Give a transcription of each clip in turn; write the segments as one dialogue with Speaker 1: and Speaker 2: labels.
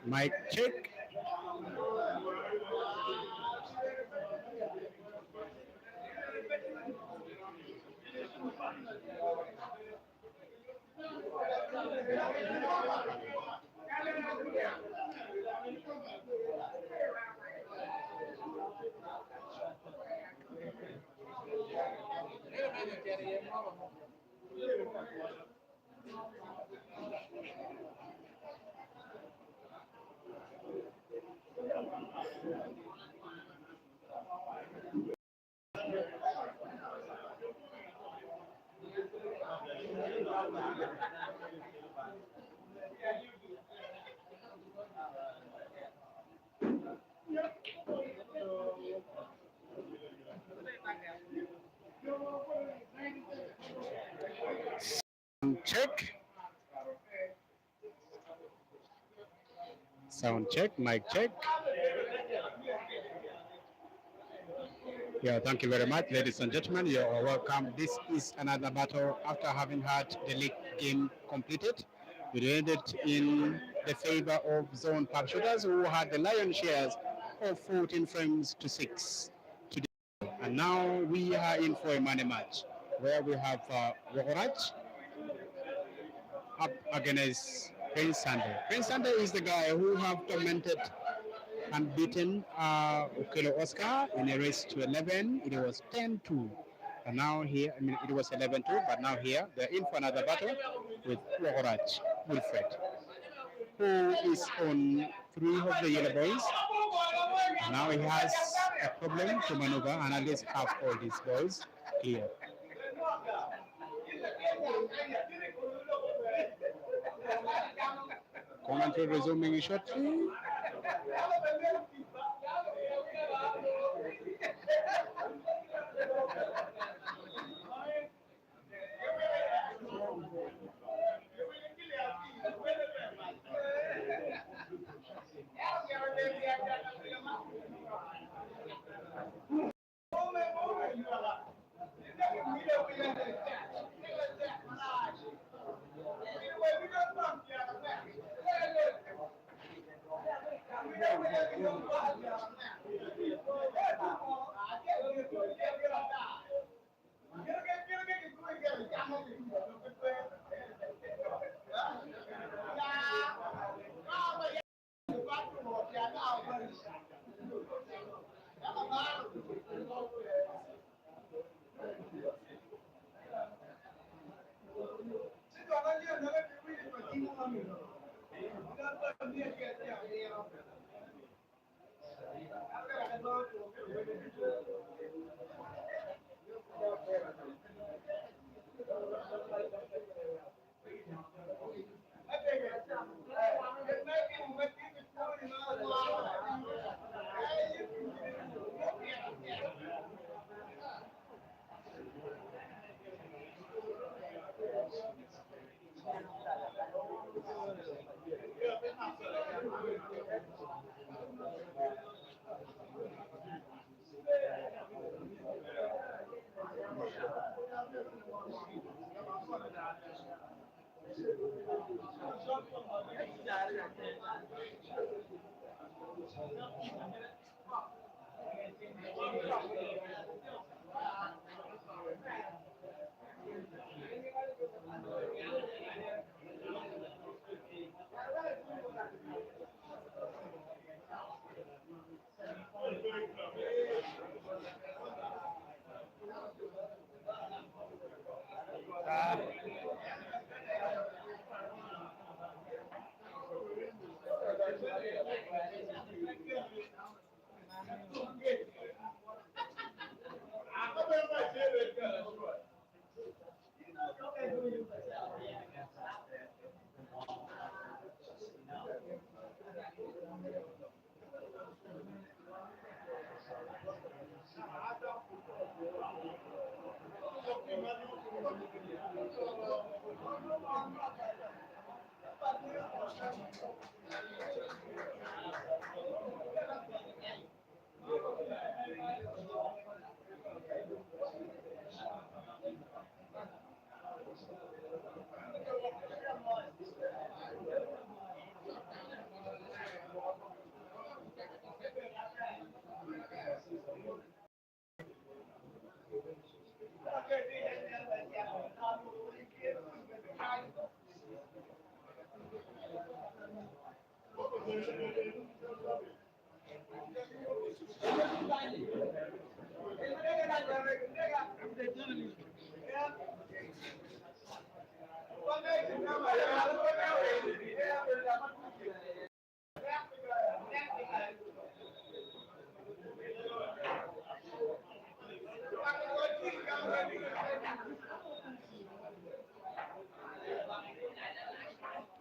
Speaker 1: Mic check. Check. Sound check. Mic check. Yeah, thank you very much, ladies and gentlemen. You are welcome. This is another battle after having had the league game completed. We ended in the favor of Zone Pub Shooters, who had the lion shares of 14 frames to 6 today. And now we are in for a money match where we have Wokorach up against Prince Sunday. Prince Sunday is the guy who have tormented and beaten Okelo Oscar in a race to 11. It was 10-2. And now here, I mean, it was 11-2, but now here, they're in for another battle with Wokorach Wilfred, who is on 3 of the yellow boys. And now he has a problem to maneuver and at least have all these boys clear. Commentary resuming shortly.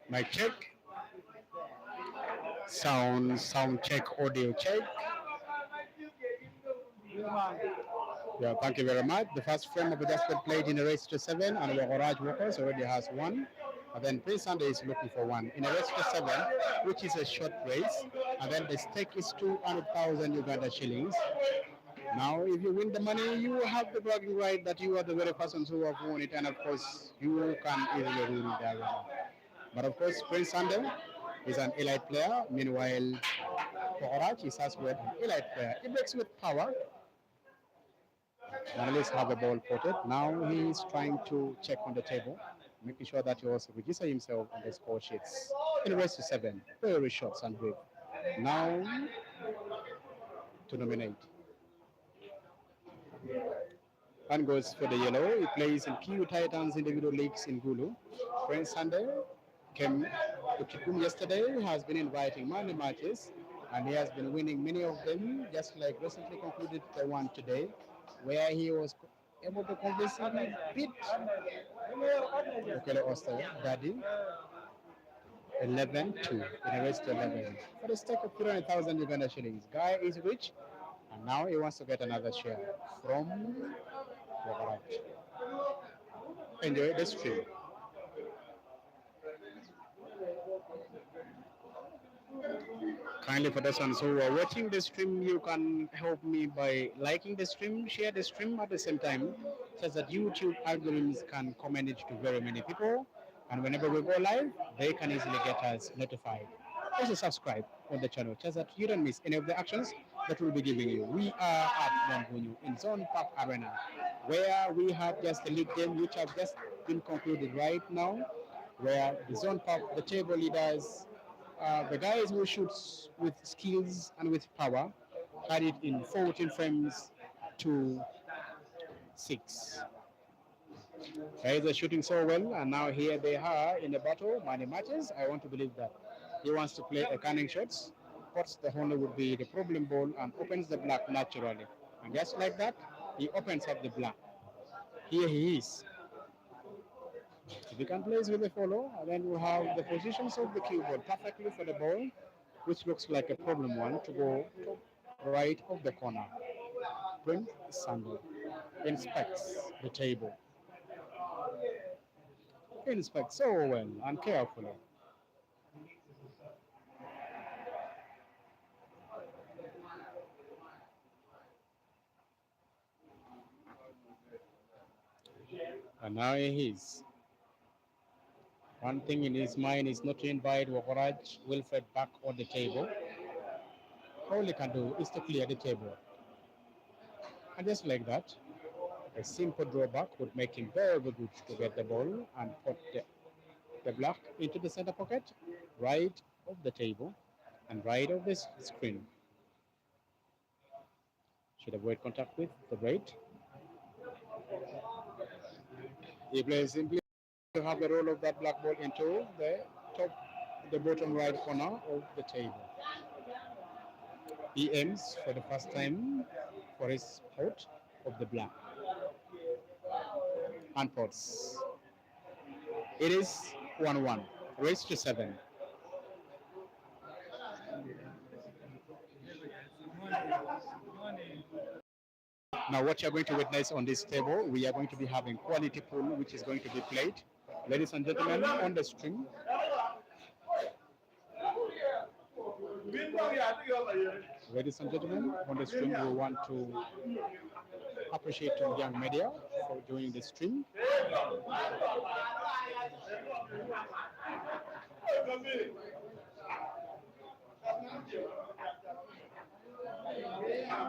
Speaker 1: Mic check. Sound check, audio check. Yeah, thank you very much. The first frame of the basket played in a race to 7, and Wokoz already has 1. And then Prince Sunday is looking for 1. In a race to 7, which is a short race, and then the stake is 200,000 Uganda shillings. Now, if you win the money, you have the bragging right that you are the very persons who have won it, and of course, you can easily rule the arena. But of course, Prince Sunday is an elite player. Meanwhile, Wokorach is as well an elite player. He breaks with power. Analysts have the ball potted. Now he is trying to check on the table, making sure that he also registers himself on the score sheets. In the race to 7, very short and brief. Now to nominate. And goes for the yellow. He plays in Kiu Titans individual leagues in Gulu. Prince Sunday came to Kikum yesterday, has been inviting money matches, and he has been winning many of them, just like recently concluded the one today, where he was able to convincingly beat Okele Oster, Daddy, 11-2 in a race to 11. For the stake of 300,000 Uganda shillings. Guy is rich, and now he wants to get another share from Wokorach. Enjoy the stream. Kindly for those ones who are watching the stream, you can help me by liking the stream, share the stream at the same time, so that YouTube algorithms can comment it to very many people. And whenever we go live, they can easily get us notified. Also subscribe on the channel, so that you don't miss any of the actions that we'll be giving you. We are at Wambunyu in Zone Park Arena, where we have just the league game, which have just been concluded right now, where the Zone Park, the table leaders, the guys who shoots with skills and with power had it in 14 frames to 6. Guys are shooting so well, and now here they are in the battle, money matches. I want to believe that he wants to play a cunning shots, puts the honey would be the problem ball and opens the black naturally. And just like that, he opens up the black. Here he is. If you can place with the follow, and then you have the positions of the cue ball perfectly for the ball, which looks like a problem one to go to right of the corner. Prince Sunday inspects the table. Inspects so well and carefully. And now he is. One thing in his mind is not to invite Wokorach, Wilfred back on the table. All he can do is to clear the table. And just like that, a simple drawback would make him very good to get the ball and put the black into the center pocket, right of the table and right of this screen. Should avoid contact with the right. He plays simply to have the roll of that black ball into the bottom right corner of the table. He aims for the first time for his pot of the black. And pots. It is 1-1, raised to 7. Now what you're going to witness on this table, we are going to be having quality pool, which is going to be played. Ladies and gentlemen, on the stream. Ladies and gentlemen, on the stream, we want to appreciate young media for doing the stream.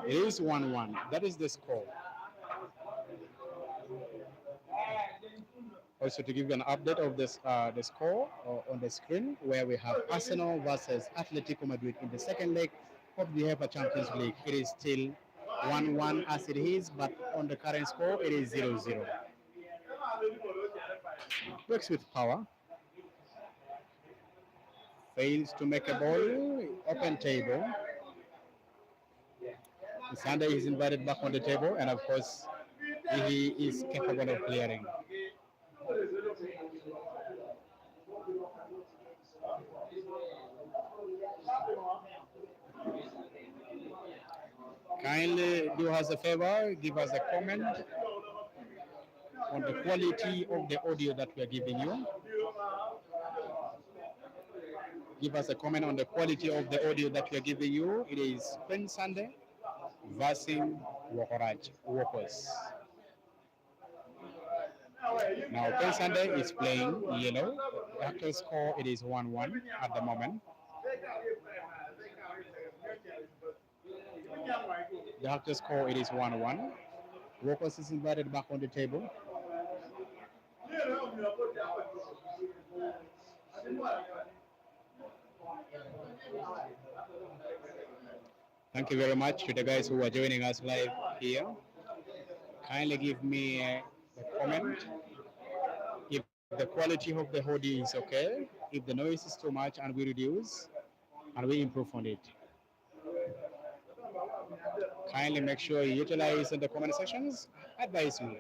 Speaker 1: It is 1-1. That is the score. Also, to give you an update of this, the score on on the screen where we have Arsenal versus Atletico Madrid in the second leg of the UEFA Champions League. It is still 1-1 as it is, but on the current score, it is 0-0. Works with power. Fails to make a ball. Open table. Sunday is invited back on the table, and of course, he is capable of clearing. Kindly do us a favor, give us a comment on the quality of the audio that we are giving you. Give us a comment on the quality of the audio that we are giving you. It is Pen Sunday versus Wokorach, Wokoz. Now, Pen Sunday is playing yellow. The actual score, it is 1-1 at the moment. The actual score, it is 1-1. Wokoz is invited back on the table. Thank you very much to the guys who are joining us live here. Kindly give me a comment if the quality of the audio is okay, if the noise is too much, and we reduce and we improve on it. Kindly make sure you utilize in the comment sections, advise me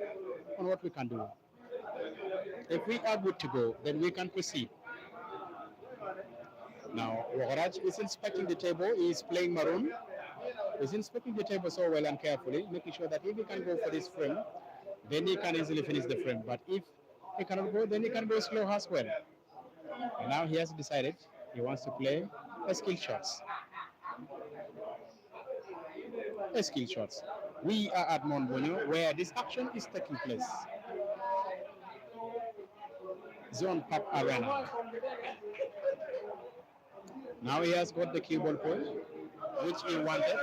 Speaker 1: on what we can do. If we are good to go, then we can proceed. Now, Wokorach is inspecting the table. He is playing maroon. He's inspecting the table so well and carefully, making sure that if he can go for this frame, then he can easily finish the frame. But if he cannot go, then he can go slow as well. And now he has decided he wants to play a skill shots. A skill shots. We are at Monbonyo where this action is taking place. Zone Pop Arena. Now he has got the cue ball pole, which he wanted.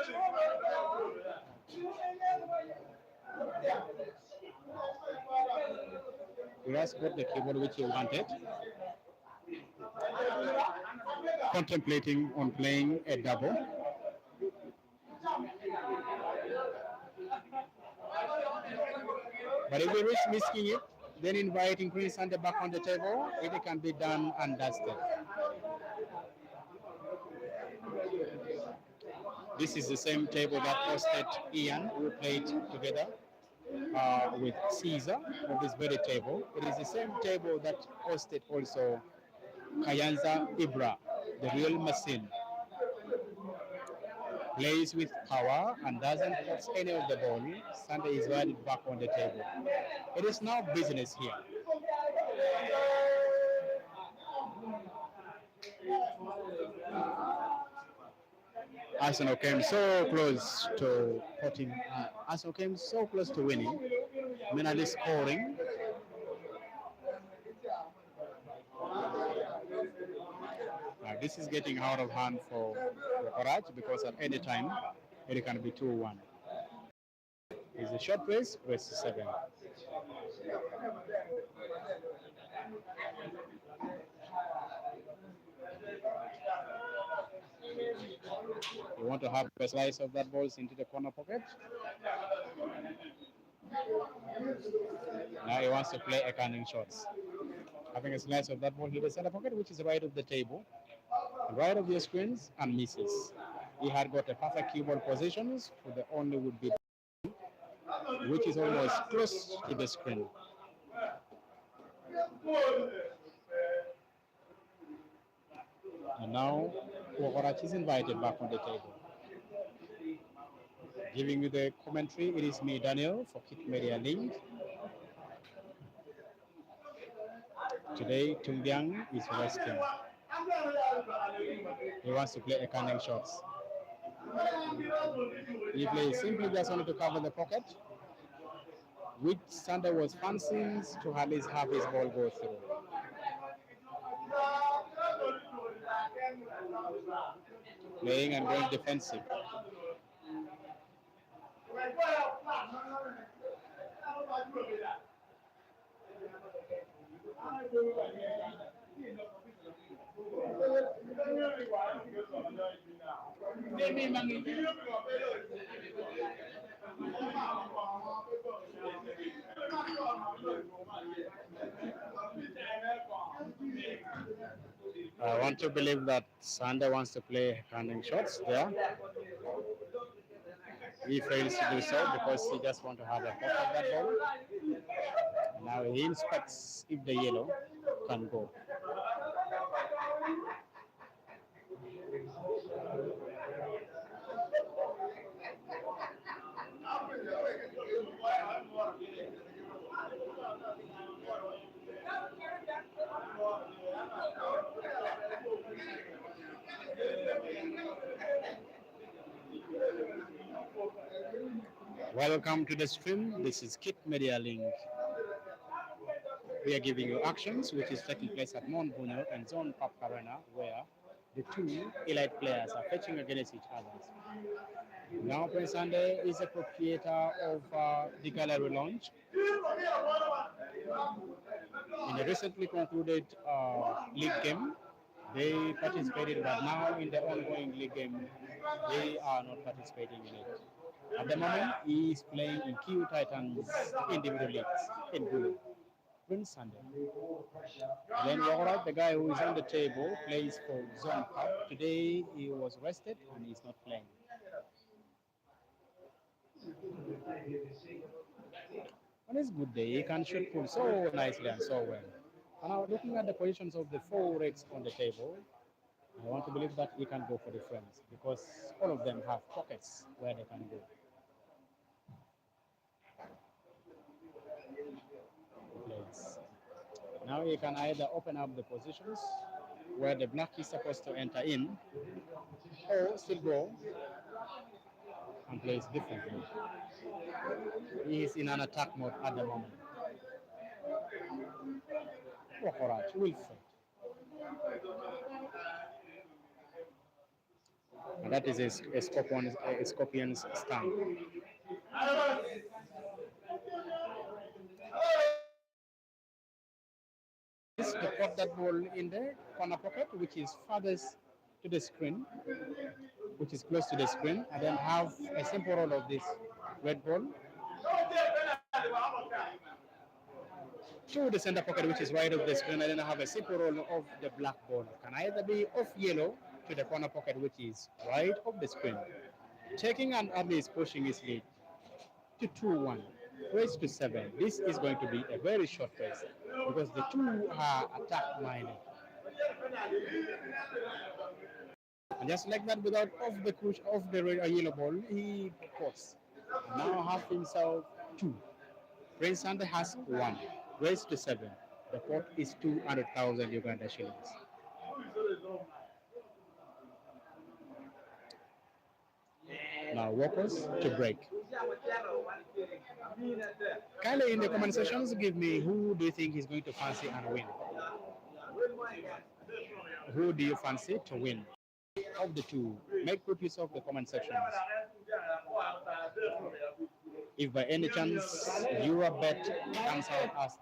Speaker 1: He has got the cue ball which he wanted. Contemplating on playing a double. But if we risk missing it, then inviting Green Sunday back on the table, it can be done and dusted. This is the same table that hosted Ian, who played together with Caesar on this very table. It is the same table that hosted also Kayanza Ibra, the real machine. Plays with power and doesn't touch any of the ball. Sunday is right back on the table. It is now business here. Arsenal came so close to putting. Arsenal came so close to winning. Minali scoring. This is getting out of hand for Wokorach because at any time it can be 2-1. It's a short race, race 7. You want to have a slice of that ball into the corner pocket. Now he wants to play a canning shots. Having a slice of that ball in the center pocket, which is right of the table, right of your screens, and misses. He had got a perfect cue ball positions for the only would be, which is almost close to the screen. And now Wokorach is invited back on the table. Giving you the commentary, it is me, Daniel, for Kit Media Link. Today, Tumbiang is resting. He wants to play a canning shots. He plays simply just wanted to cover the pocket, which Sunday was fancying to at least have his ball go through. Playing and going defensive. I want to believe that Sander wants to play handing shots there. He fails to do so because he just wants to have a pop of that ball. Now he inspects if the yellow can go. Welcome to the stream. This is Kit Media Link. We are giving you actions which is taking place at Mount Bunyo and Zone Pop Arena, where the two elite players are fetching against each other. Now Prince Sande is a proprietor of the gallery lounge. In a recently concluded league game, they participated, but now in the ongoing league game, they are not participating in it. At the moment, he is playing in Q Titans individual leagues in blue. Prince Sunday. Then Wokorach, the guy who is on the table, plays for Zone Cup. Today he was rested and he's not playing. On his good day, he can shoot pool so nicely and so well. And now looking at the positions of the four reds on the table, I want to believe that he can go for the frames because all of them have pockets where they can go. Plays. Now he can either open up the positions where the black is supposed to enter in, or still go and plays differently. He is in an attack mode at the moment. Wokorach will fight. And that is a scorpion's stand. To put that ball in the corner pocket, which is farthest to the screen, which is close to the screen, and then have a simple roll of this red ball to the center pocket, which is right of the screen, and then have a simple roll of the black ball. Can either be off yellow to the corner pocket, which is right of the screen. Taking and Adley is pushing his lead to 2-1. Race to 7. This is going to be a very short race because the two are attack minded. And just like that, without off the push of the yellow ball, he puts. Now have himself 2. Prince Sande has 1. Race to 7. The pot is 200,000 Uganda shillings. Now Wokoz to break. Kindly in the comment sections, give me who do you think is going to fancy and win? Who do you fancy to win? Of the two, make good use of the comment sections. If by any chance your bet comes out as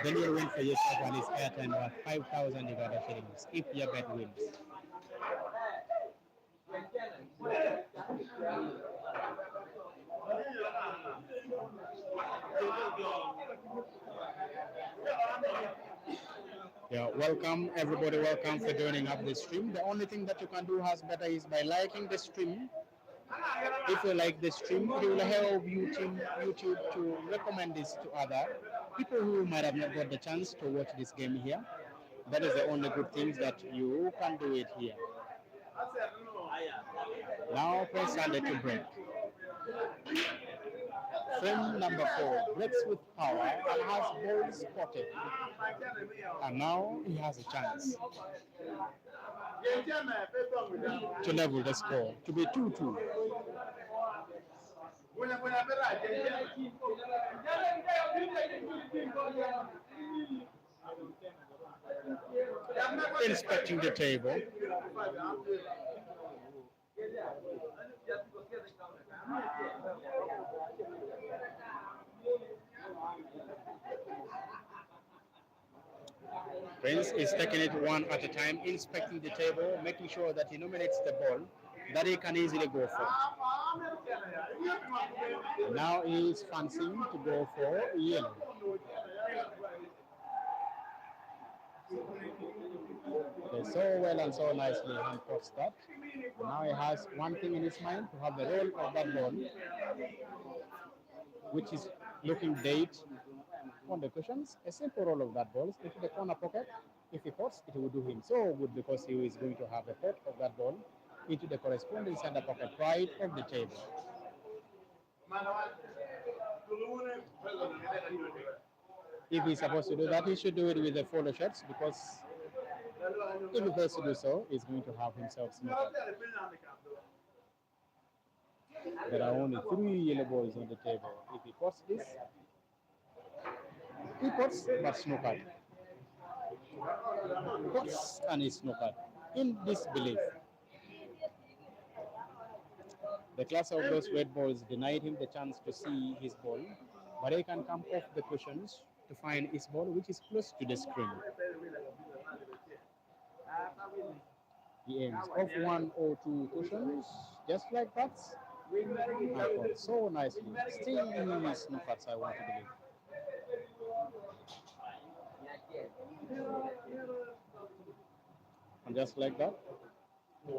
Speaker 1: then you'll win for yourself and his airtime worth 5,000 Uganda shillings if your bet wins. Yeah, welcome everybody, welcome for joining up the stream. The only thing that you can do as better is by liking the stream. If you like the stream, it will help YouTube to recommend this to other people who might have not got the chance to watch this game here. That is the only good things that you can do it here. Now press Sunday to break. Frame number 4 breaks with power and has ball spotted. And now he has a chance to level the score to be 2-2. Inspecting the table. Prince is taking it one at a time, inspecting the table, making sure that he nominates the ball that he can easily go for. Now he is fancying to go for yellow. Okay, so well and so nicely hand pots that. Now he has one thing in his mind to have the roll of that ball, which is looking dead on the cushions. A simple roll of that ball into the corner pocket. If he pots, it will do him so good because he is going to have a pot of that ball into the corresponding center pocket right of the table. If he's supposed to do that, he should do it with the follow shots because if he fails to do so, he's going to have himself snookered. There are only 3 yellow balls on the table. If he pots this, he pots but snookered. Pots and he snookered. In disbelief. The class of those red balls denied him the chance to see his ball, but he can come off the cushions to find his ball, which is close to the screen. He aims off 1 or 2 cushions, just like that. And so nicely. Still in his snookers, I want to believe. And just like that.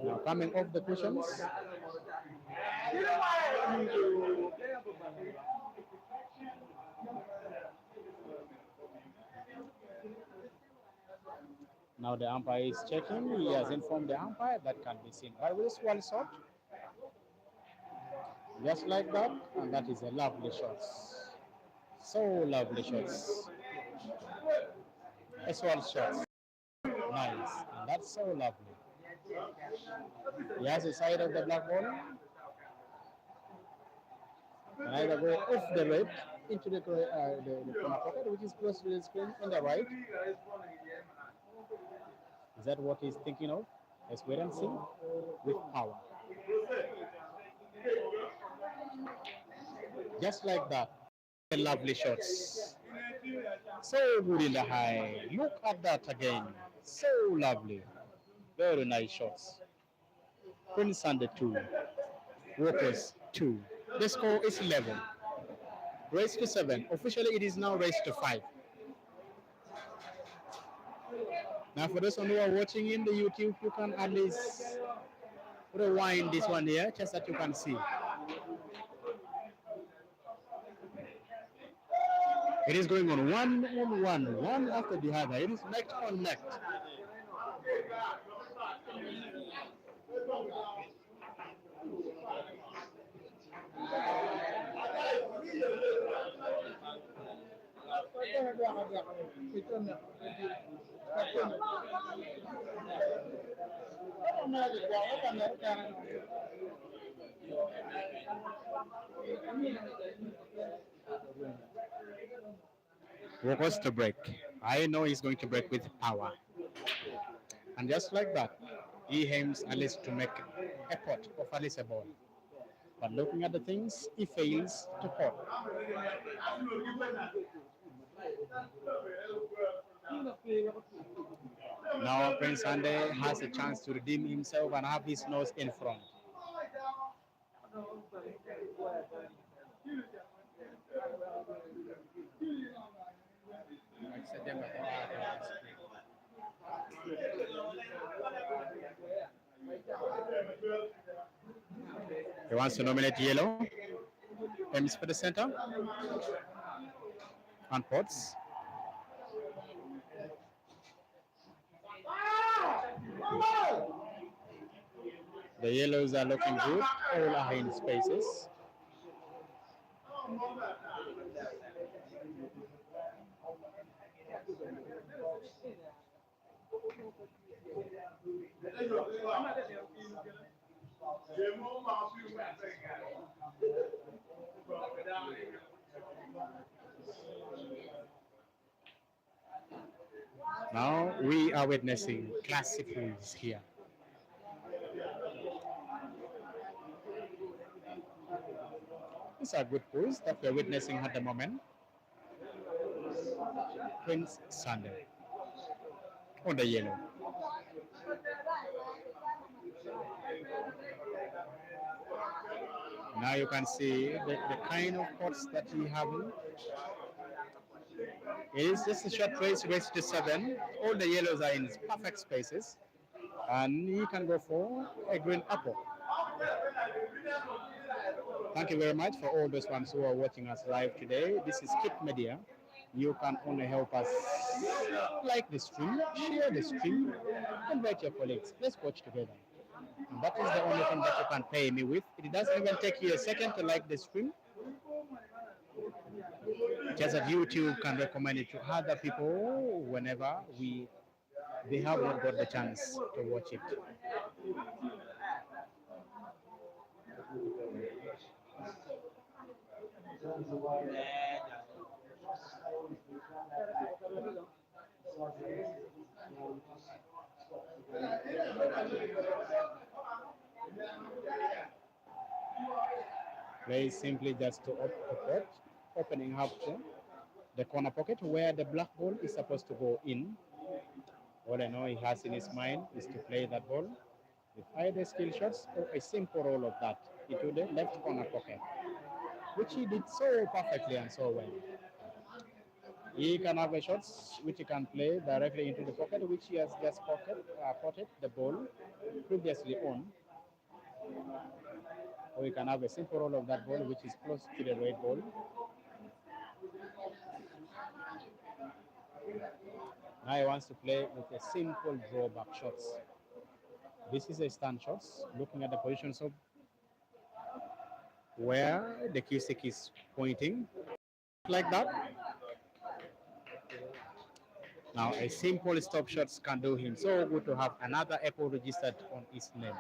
Speaker 1: Now coming off the cushions. Now the umpire is checking. He has informed the umpire that can be seen. But with this one shot, just like that, and that is a lovely shot. So lovely shots. A swell shot. Nice. And that's so lovely. He has a side of the black ball. And either go off the red into the corner pocket, which is close to the screen on the right. Is that what he's thinking of? Let's wait and see with power. Just like that. Lovely shots. So good in the high. Look at that again. So lovely. Very nice shots. Prince under 2. Wokoz 2. The score is 11. Raised to 7. Officially it is now raised to 5. Now for those who are watching in the YouTube, you can at least rewind this one here, just that you can see. It is going on one after the other. It is neck on neck. Wokoz to break. I know he's going to break with power. And just like that, he aims at least to make a pot of at least a ball. But looking at the things, he fails to pot. Now Prince Ande has a chance to redeem himself and have his nose in front. He wants to nominate yellow. Aims for the center. And pots. The yellows are looking good. All are in spaces. Now we are witnessing classic moves here. These are good pools that we're witnessing at the moment. Prince Sunday. on the yellow. Now you can see the kind of pots that he having. It is just a short race, race to 7. All the yellows are in perfect spaces, and he can go for a green apple. Thank you very much for all those ones who are watching us live today. This is Kit Media. You can only help us like the stream, share the stream, invite your colleagues. Let's watch together. And that is the only thing that you can pay me with. It doesn't even take you a second to like the stream. Just that YouTube can recommend it to other people whenever they have not got the chance to watch it. Play simply just to opening up to the corner pocket where the black ball is supposed to go in. All I know he has in his mind is to play that ball with either skill shots or a simple roll of that into the left corner pocket, which he did so perfectly and so well. He can have a shots which he can play directly into the pocket, which he has just potted the ball previously on. Or he can have a simple roll of that ball, which is close to the red ball. Now he wants to play with a simple drawback shots. This is a stand shots, looking at the positions of where the cue stick is pointing, like that. Now a simple stop shots can do him so good to have another apple registered on his name.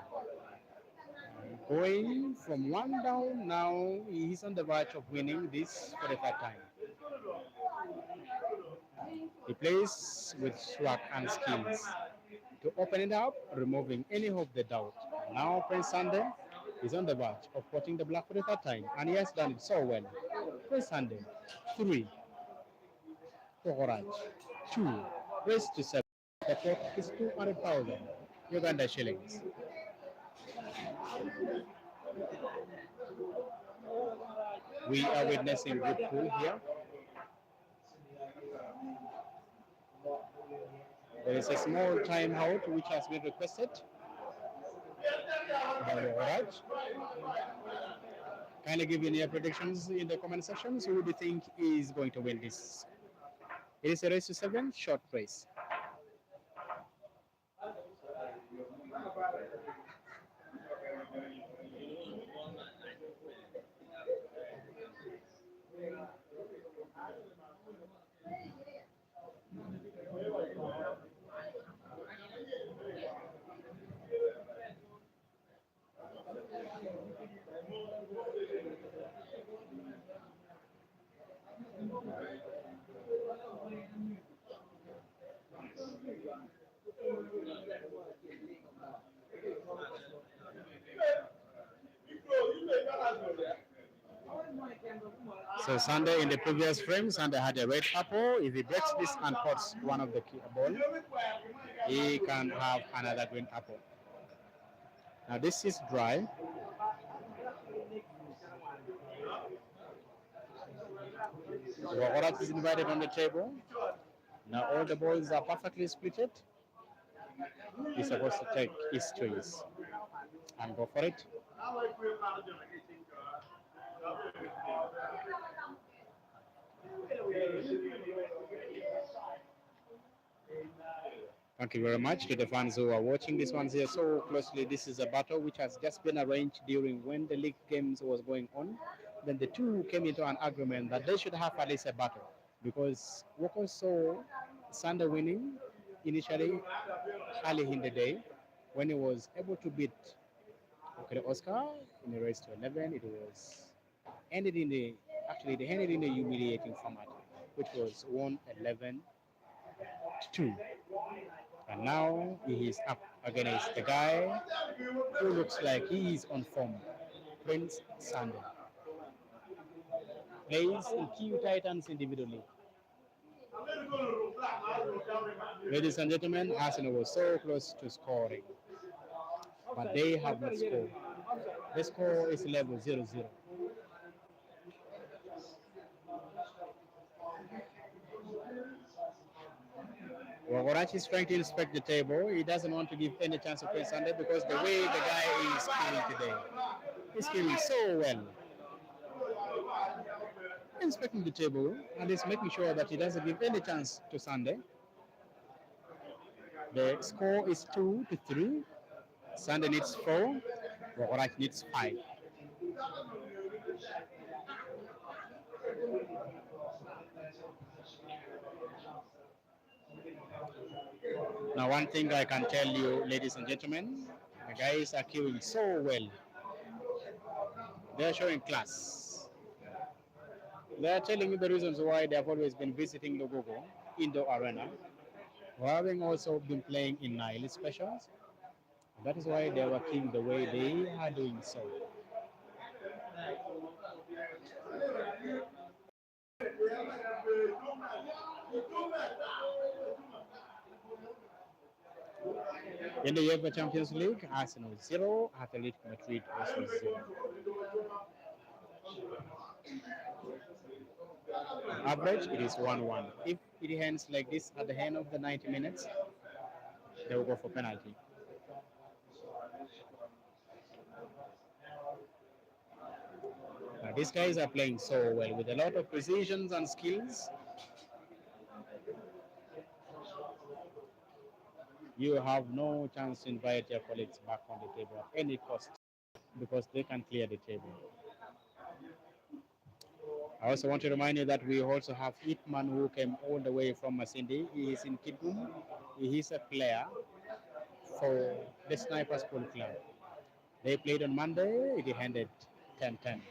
Speaker 1: Going from one down, now he is on the verge of winning this for the third time. He plays with swag and skills to open it up, removing any of the doubt. Now Prince Sunday is on the verge of putting the black for the third time, and he has done it so well. Prince Sunday, 3. Wokorach, 2. Race to 7. The pot is 200,000 Uganda shillings. We are witnessing good pool here. There is a small timeout which has been requested by Wokorach. Kindly give me your predictions in the comment section. So who do you think is going to win this? It is a race to 7, short race. So Sunday in the previous frame, Sunday had a red apple. If he breaks this and puts one of the ball, he can have another green apple. Now this is dry. Wokorach is invited on the table. Now all the balls are perfectly splitted. He's supposed to take his choice and go for it. Thank you very much to the fans who are watching this one here so closely. This is a battle which has just been arranged during when the league games was going on. Then the two came into an agreement that they should have at least a battle because Wokoz saw Sunday winning initially early in the day when he was able to beat Oscar in the race to 11. It was ended in the they ended in the humiliating format, which was 1-11-2. And now he is up against the guy who looks like he is on form, Prince Sunday. Plays in Q Titans individually. Ladies and gentlemen, Arsenal was so close to scoring, but they have not scored. The score is level 0-0. Wokorach is trying to inspect the table. He doesn't want to give any chance to Prince Sunday because the way the guy is killing today, he's killing so well. Inspecting the table and he's making sure that he doesn't give any chance to Sunday. The score is 2-3. Sunday needs 4. Wokorach needs 5. Now, one thing I can tell you, ladies and gentlemen, the guys are queuing so well. They are showing class. They are telling you the reasons why they have always been visiting the Gogo Indoor Arena, having also been playing in Nile specials. That is why they were working the way they are doing so. In the UEFA Champions League, Arsenal 0, Athletic Madrid also 0. Average, it is 1-1. If it ends like this at the end of the 90 minutes, they will go for penalty. Now, these guys are playing so well with a lot of precisions and skills. You have no chance to invite your colleagues back on the table at any cost because they can clear the table. I also want to remind you that we also have Hitman who came all the way from Masindi. He is in Kidgum. He is a player for the Snipers Pool Club. They played on Monday. It ended 10-10.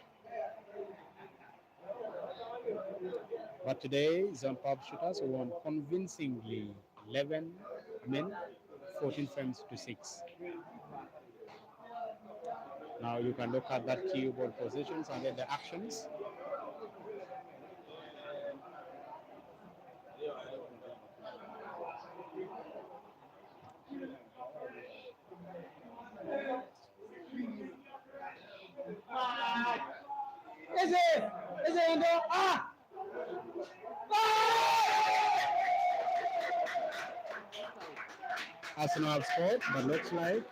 Speaker 1: But today, Zone Pub Shooters won convincingly 14 frames to 6. Now you can look at that cue ball positions and then the actions. Arsenal have scored, but looks like.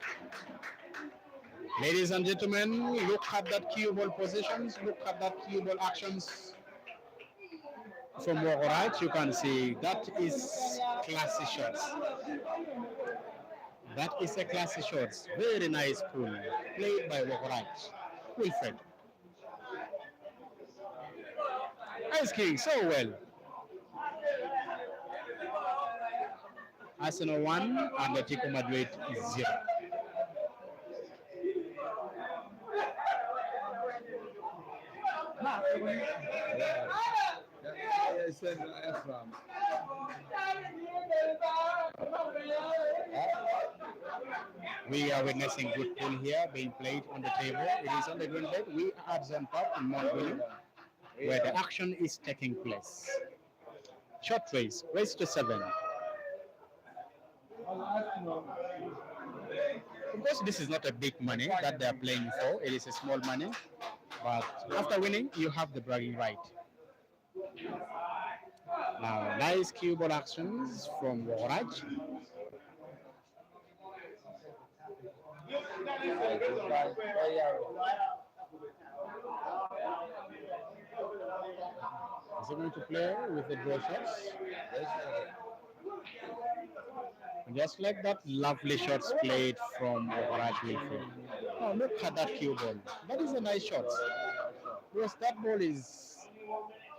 Speaker 1: Ladies and gentlemen, look at that cue ball positions, look at that cue ball actions from Wokorach. You can see that is classy shots. That is a classy shots. Very nice pull, played by Wokorach. Wilfred. Ice King, so well. Arsenal 1, Atletico Madrid 0. We are witnessing good pool here being played on the table. It is on the green bed. We are at Zone Park in Mount William, where the action is taking place. Short race to 7. Of course, this is not a big money that they are playing for. It is a small money. But after winning, you have the bragging right. Now, nice cue ball actions from Wokorach. Is he going to play with the draw shots? And just like that, lovely shots played from Wokorach Wilfred. Oh, look at that cue ball. That is a nice shot. Yes, that ball is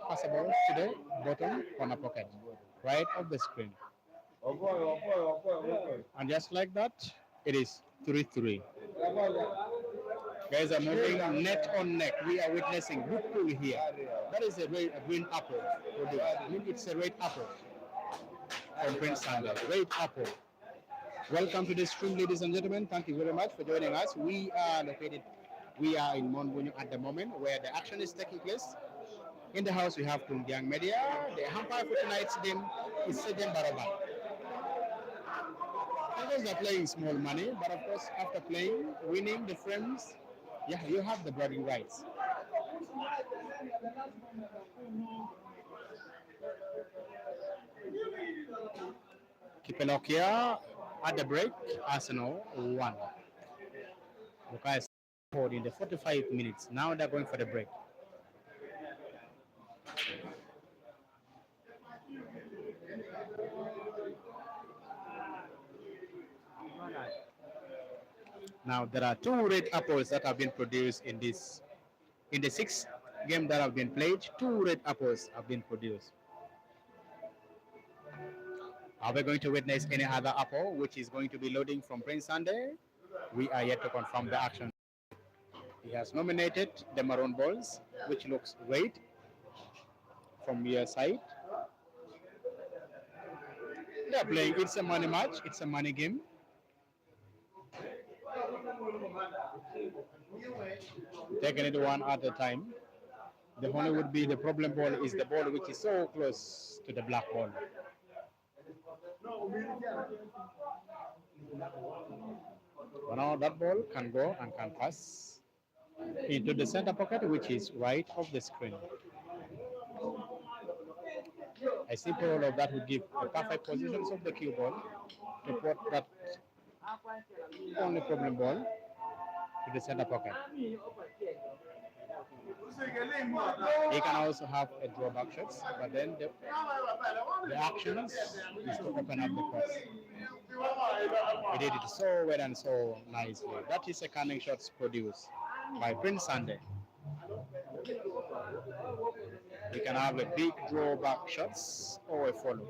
Speaker 1: passable to the bottom corner pocket, right off the screen. And just like that, it is 3-3. Guys are moving neck on neck. We are witnessing good pull here. That is a green apple. I mean, it's a red apple from Prince Sandal. Red apple. Welcome to the stream, ladies and gentlemen. Thank you very much for joining us. We are in Monbunyu at the moment where the action is taking place. In the house, we have Tungiang Media. The umpire for tonight's game is Sejem Baroba. Others are playing small money, but of course, after playing, winning the frames, yeah, you have the bragging rights. Kipelokia at the break, Arsenal 1. Bukayo scored in the 45 minutes. Now they're going for the break. Now there are 2 red apples that have been produced in this. In the 6 games that have been played, 2 red apples have been produced. Are we going to witness any other apple which is going to be loading from Prince Sunday? We are yet to confirm the action. He has nominated the maroon balls, which looks red from your side. They are playing. It's a money match. It's a money game. Taking it one at a time. The only would be the problem ball is the ball which is so close to the black ball. But now that ball can go and can pass into the center pocket, which is right of the screen. A simple roll of that would give the perfect positions of the cue ball to put that only problem ball to the center pocket. He can also have a drawback shots, but then the actions is to open up the cross. He did it so well and so nicely. That is a cunning shots produced by Prince Sunday. He can have a big drawback shots or a follow.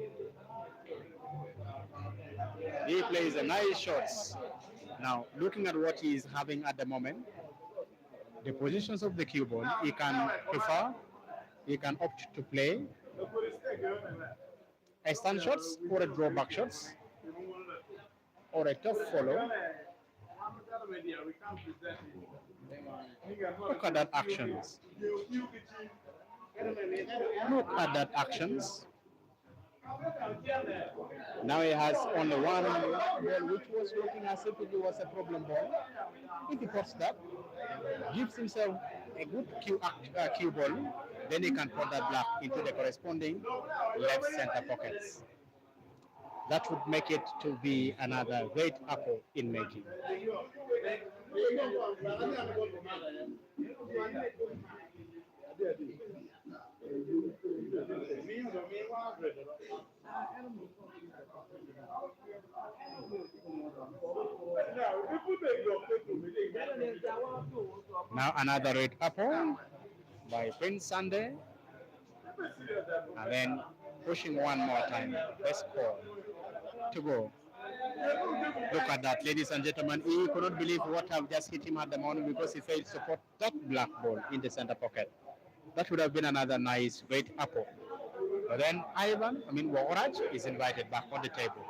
Speaker 1: He plays a nice shots. Now, looking at what he is having at the moment, the positions of the cue ball, he can prefer, he can opt to play a stand shots or a drawback shots or a tough follow. Look at that actions. Look at that actions. Now he has only one ball which was looking as if it was a problem ball. If he puts that, gives himself a good cue ball, then he can put that black into the corresponding left center pockets. That would make it to be another great apple in making. Now another red apple by Prince Sunday, and then pushing one more time. Let's score to go. Look at that, ladies and gentlemen. He could not believe what have just hit him at the moment because he failed to put that black ball in the center pocket. That would have been another nice red apple. But then Wokorach is invited back on the table.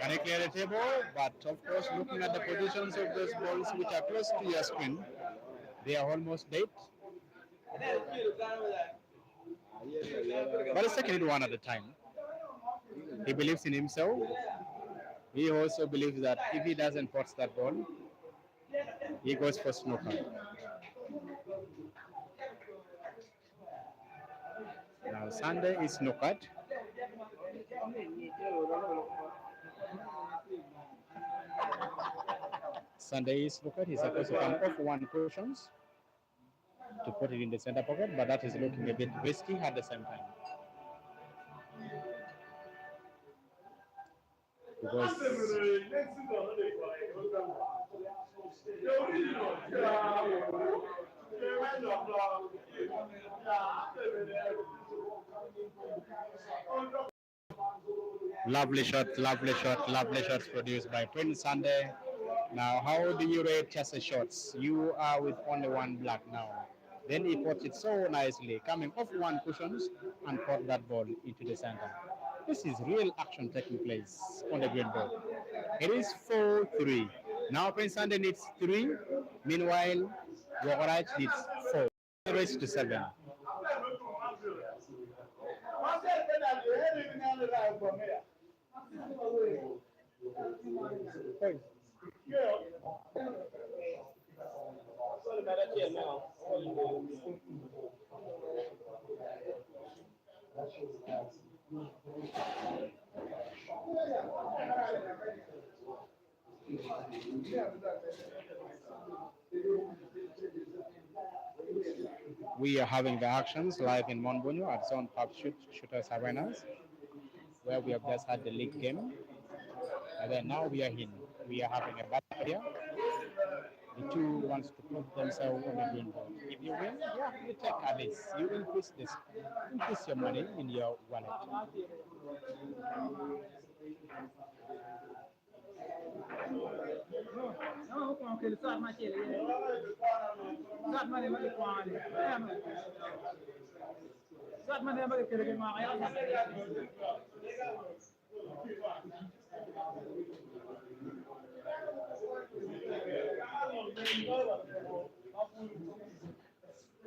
Speaker 1: Can he clear the table? But of course, looking at the positions of those balls which are close to your screen, they are almost dead. But let's take it one at a time. He believes in himself. He also believes that if he doesn't pot that ball, he goes for snooker. Now Sunday is snookered. Sunday is snookered. He's supposed to come off one cushions to put it in the center pocket, but that is looking a bit risky at the same time. Because lovely shots produced by Prince Sunday. Now, how do you rate Chelsea shots? You are with only one black now. Then he puts it so nicely, coming off one cushions and put that ball into the center. This is real action taking place on the green ball. It is 4-3. Now Prince Sunday needs 3. Meanwhile, Wokorach needs 4. race to 7. We are having the actions live in Monbunyo at Zone Pub Shooters Arenas, where we have just had the league game. And then now we are having a battle here. The two wants to put themselves on the green board. If you win, yeah, you take at least. You increase your money in your wallet.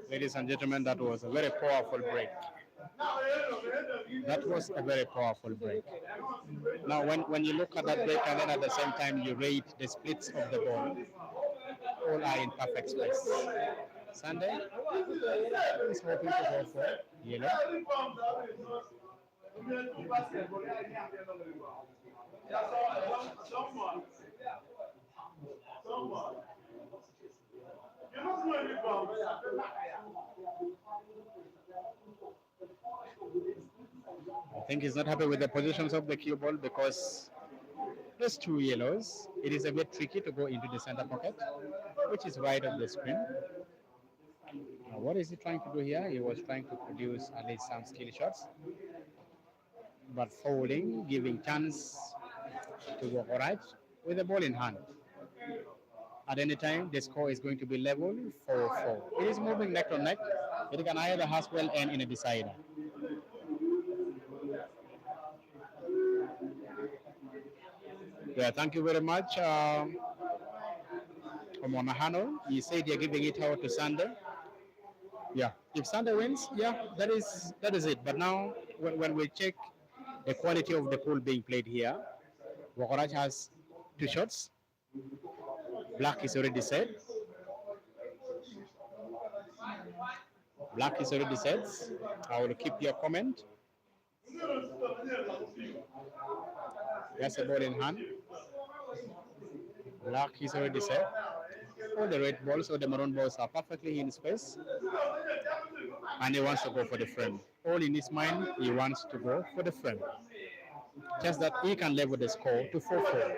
Speaker 1: Ladies and gentlemen, that was a very powerful break. That was a very powerful break. Now, when you look at that break and then at the same time you rate the splits of the ball, all are in perfect space. Sunday is hoping to go for yellow. I think he's not happy with the positions of the cue ball because there's two yellows. It is a bit tricky to go into the center pocket, which is right of the screen. Now, what is he trying to do here? He was trying to produce at least some skill shots, but fouling, giving chance to Wokorach with the ball in hand. At any time, the score is going to be level 4-4. It is moving neck to neck. It can either as well end in a decider. Yeah, thank you very much. Omonahano, you said you're giving it out to Sander. Yeah, if Sander wins, yeah, that is it. But now, when we check the quality of the pool being played here, Wokorach has 2 shots. Black is already set. Black is already set. I will keep your comment. There's a ball in hand. Black is already set. All the red balls or the maroon balls are perfectly in space. And he wants to go for the frame. All in his mind, he wants to go for the frame. Just that he can level the score to 4-4.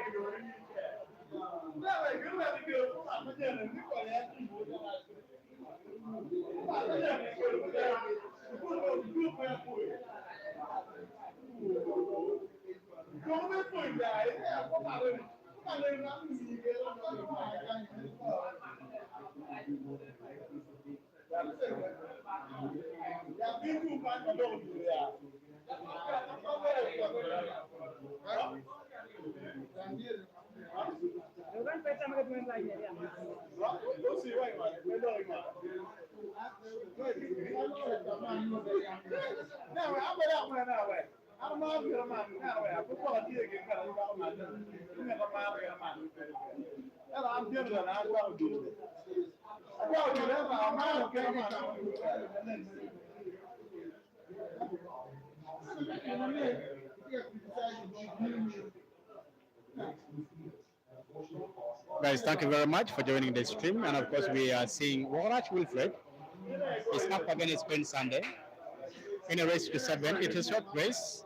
Speaker 1: Guys, thank you very much for joining the stream. And of course, we are seeing Wokorach Wilfred is up against Ben Sunday in a race to 7. It is a short race,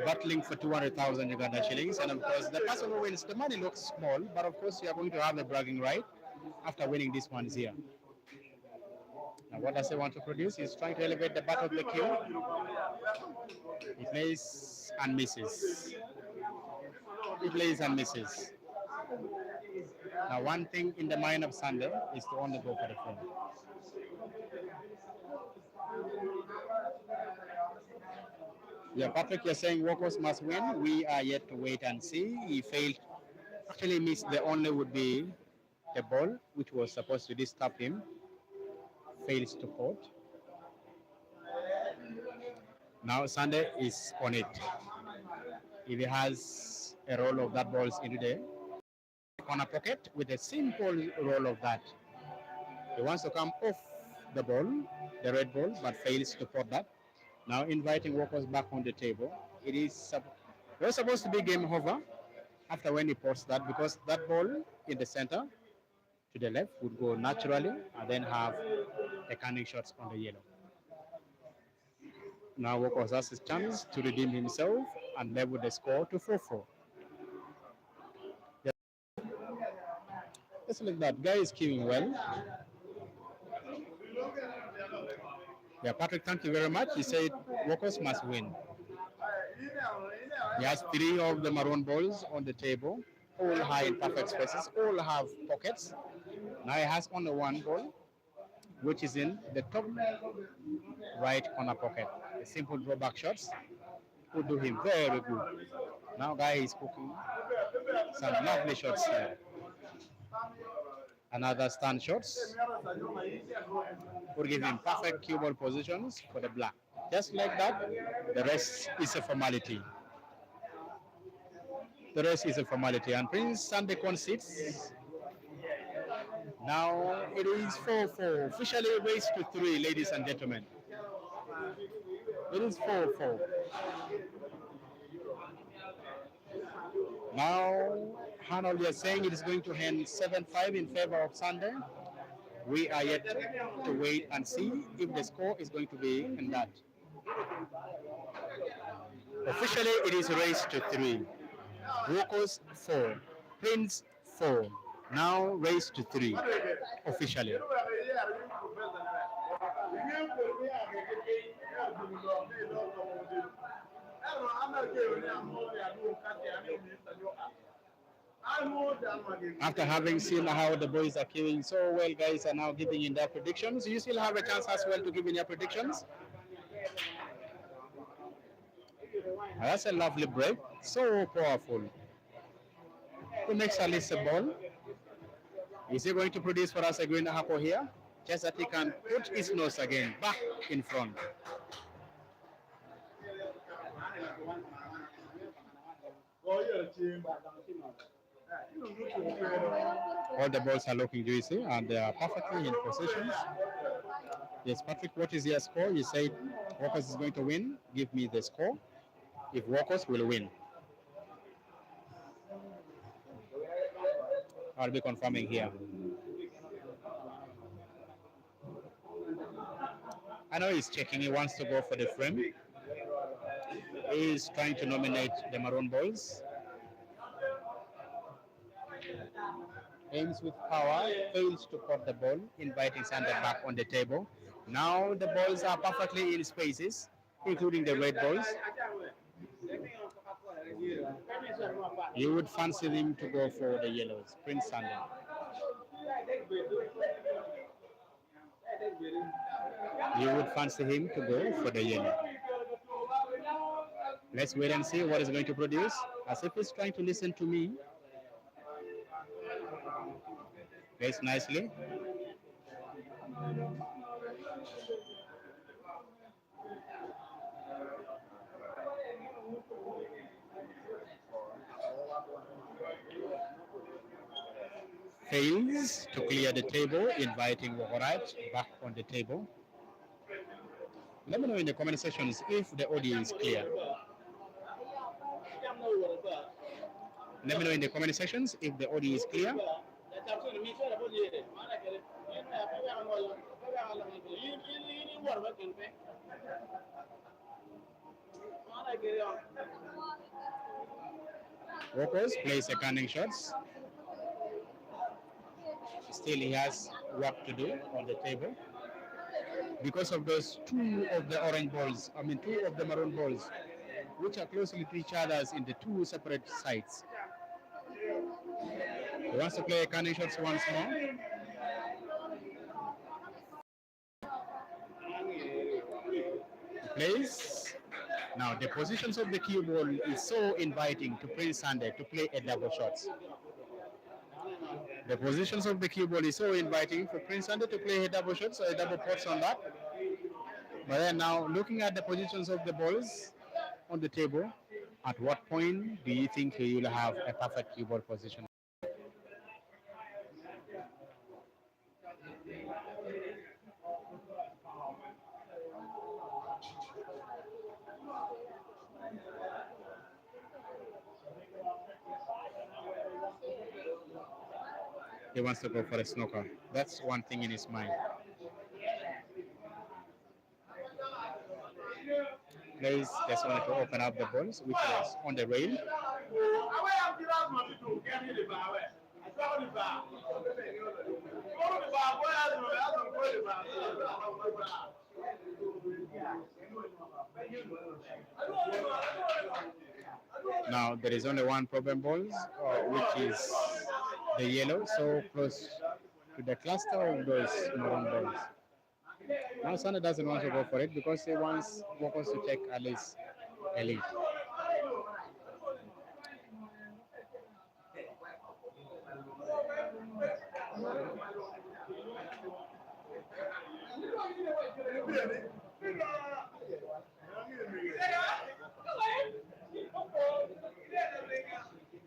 Speaker 1: battling for 200,000 Uganda shillings. And of course, the person who wins, the money looks small, but of course, you are going to have the bragging right after winning this one here. Now, what does he want to produce? He's trying to elevate the bat of the queue. He plays and misses. He plays and misses. Now, one thing in the mind of Sunday is to only go for the front. Yeah, Patrick, you're saying Wokoz must win. We are yet to wait and see. He failed. Actually missed the only would be the ball, which was supposed to disturb him fails to port. Now Sunday is on it. If he has a roll of that balls into the corner pocket with a simple roll of that, he wants to come off the ball, the red ball, but fails to port that. Now inviting Wokoz back on the table. It was supposed to be game over after when he ports that, because that ball in the center to the left would go naturally and then have a canning shots on the yellow. Now Wokoz has his chance to redeem himself and level the score to 4-4. Just like that, guy is queuing well. Yeah, Patrick, thank you very much. He said Wokoz must win. He has 3 of the maroon balls on the table, all high in perfect spaces, all have pockets. Now he has only 1 ball, which is in the top right corner pocket. The simple drawback shots would do him very good. Now guy is cooking some lovely shots here. Another stand shots would give him perfect cue ball positions for the black. Just like that, the rest is a formality. The rest is a formality. And Prince Sunday concedes. Now it is 4-4. Officially raised to 3, ladies and gentlemen. It is 4-4. Now, Arnold, we are saying it is going to end 7-5 in favor of Sunday. We are yet to wait and see if the score is going to be in that. Officially, it is raised to 3. Wokoz 4, Prince 4. Now raised to 3. Officially. After having seen how the boys are queuing so well, guys are now giving in their predictions. You still have a chance as well to give in your predictions. That's a lovely break. So powerful. Who makes a list ball? Is he going to produce for us a green Hako here? Just that he can put his nose again back in front. All the balls are looking juicy and they are perfectly in positions. Yes, Patrick, what is your score? You said Wokoz is going to win. Give me the score. If Wokoz will win, I'll be confirming here. I know he's checking. He wants to go for the frame. He's trying to nominate the maroon balls. Aims with power, fails to put the ball, inviting Sander back on the table. Now the balls are perfectly in spaces, including the red balls. You would fancy him to go for the yellows, Prince Sander. You would fancy him to go for the yellow. Let's wait and see what he's going to produce. As if he's trying to listen to me. Plays nicely. Fails to clear the table, inviting Wokorach back on the table. Let me know in the comment sections if the audio is clear. Let me know in the comment sections if the audio is clear. Wokoz plays a canning shots. Still he has work to do on the table. Because of those 2 of the orange balls, 2 of the maroon balls, which are closely to each other in the 2 separate sides. He wants to play canning shots once more. Plays. Now the positions of the cue ball is so inviting to Prince Sander to play a double shots. The positions of the cue ball is so inviting for Prince Sunday to play a double shot, so a double pots on that. But then now, looking at the positions of the balls on the table, at what point do you think he will have a perfect cue ball position? He wants to go for a snooker. That's one thing in his mind. Players just wanted to open up the balls, which was on the rail. Now there is only one problem balls, which is the yellow, so close to the cluster of those maroon balls. Now Sana doesn't want to go for it because he wants Wokoz to take at least a lead.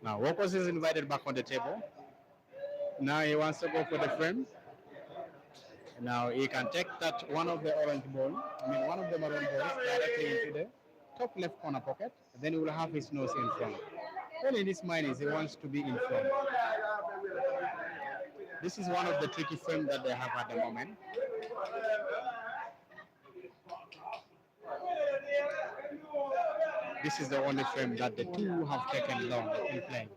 Speaker 1: Now Wokoz is invited back on the table. Now he wants to go for the frame. Now he can take that one of the orange ball, one of the maroon balls directly into the top left corner pocket. Then he will have his nose in front. All in his mind is he wants to be in front. This is one of the tricky frames that they have at the moment. This is the only frame that the two have taken long in playing.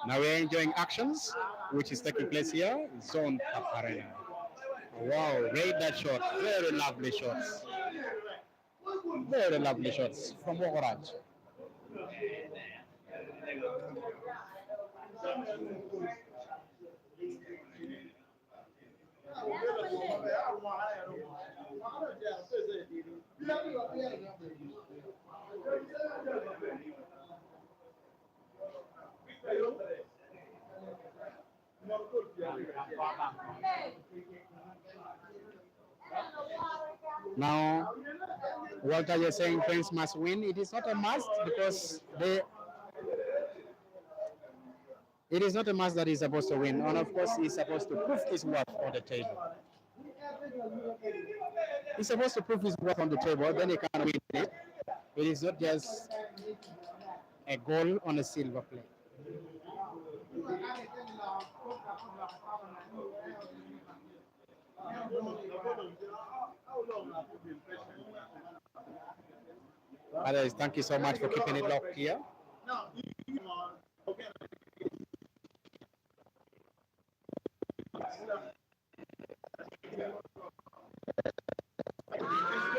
Speaker 1: Now we're enjoying actions, which is taking place here in Zone Arena. Wow, rate that shot. Very lovely shots. Very lovely shots from Wokorach. Now, Walter, you're saying Prince must win. It is not a must because it is not a must that he's supposed to win. And of course, he's supposed to prove his worth on the table. He's supposed to prove his worth on the table, then he can win it. It is not just a goal on a silver plate. Others, thank you so much for keeping it locked here.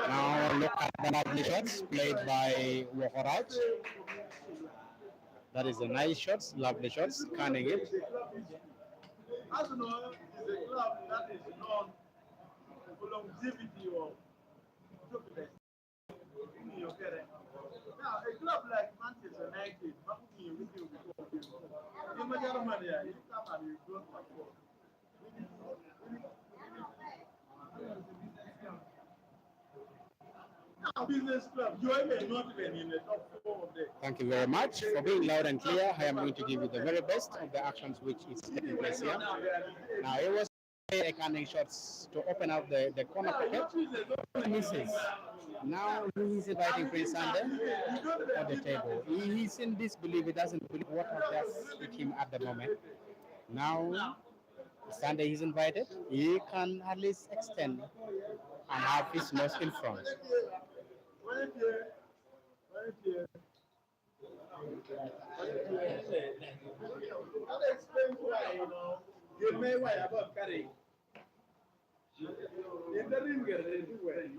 Speaker 1: Now look at the lovely shots played by Wokorach. That is a nice shots, lovely shots, canning it.
Speaker 2: Arsenal is a club that is known for longevity of stupidness. Now, a club like Manchester United, business club, you may not even in the top 4 of them.
Speaker 1: Thank you very much for being loud and clear. I am going to give you the very best of the actions which is taking place here. Now it was a canning shots to open up the corner pocket. Misses. Now he is inviting Prince Sunday on the table. He's in disbelief. He doesn't believe what has hit him at the moment. Now Sunday is invited. He can at least extend and have his nose in front.
Speaker 2: That explains why, you may why about carrying. In the ring, you're very right.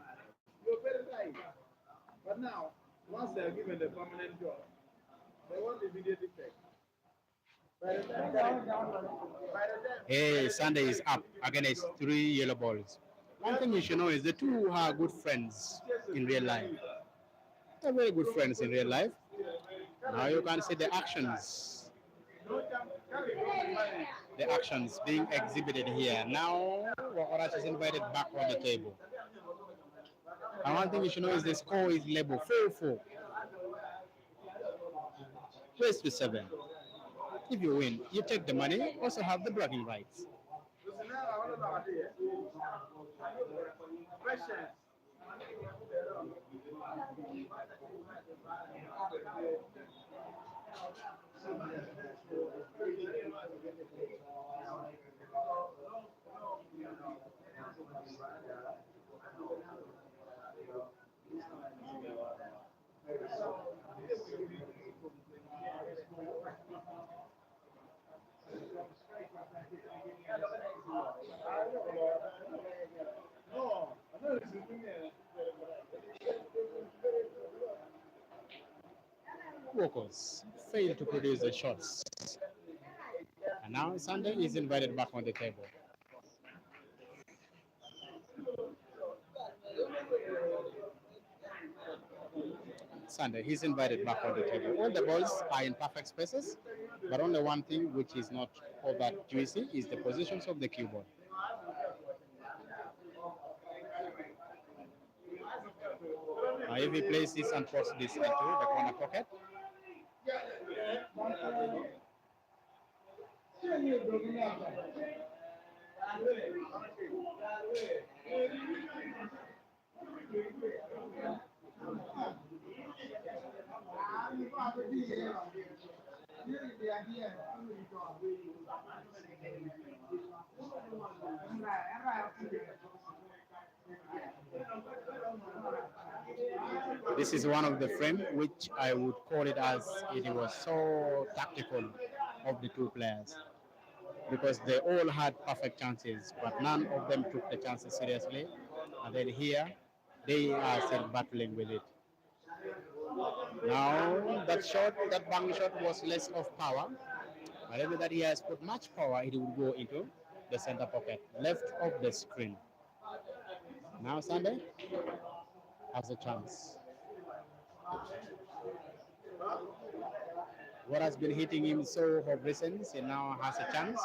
Speaker 2: But now, once they are given the permanent job, they want immediate effect. By the time,
Speaker 1: Hey, Sunday is up against three yellow balls. One thing you should know is the two are good friends in real life. They're very good friends in real life. Now you can see the actions being exhibited here. Now Wokorach is invited back on the table. And one thing you should know is the score is labeled 4-4. Race to 7. If you win, you take the money, also have the bragging rights.
Speaker 2: questions. No, I know it's
Speaker 1: Wokoz failed to produce the shots. And now Sunday is invited back on the table. Sunday, he's invited back on the table. All the balls are in perfect spaces, but only one thing which is not all that juicy is the positions of the cue ball. Now, if he plays this and puts this into the corner pocket, this is one of the frame which I would call it as it was so tactical of the two players because they all had perfect chances, but none of them took the chances seriously. And then here, they are still battling with it. Now, that bang shot was less of power. Whenever that he has put much power, it will go into the center pocket, left of the screen. Now Sunday has a chance. What has been hitting him so of recent, he now has a chance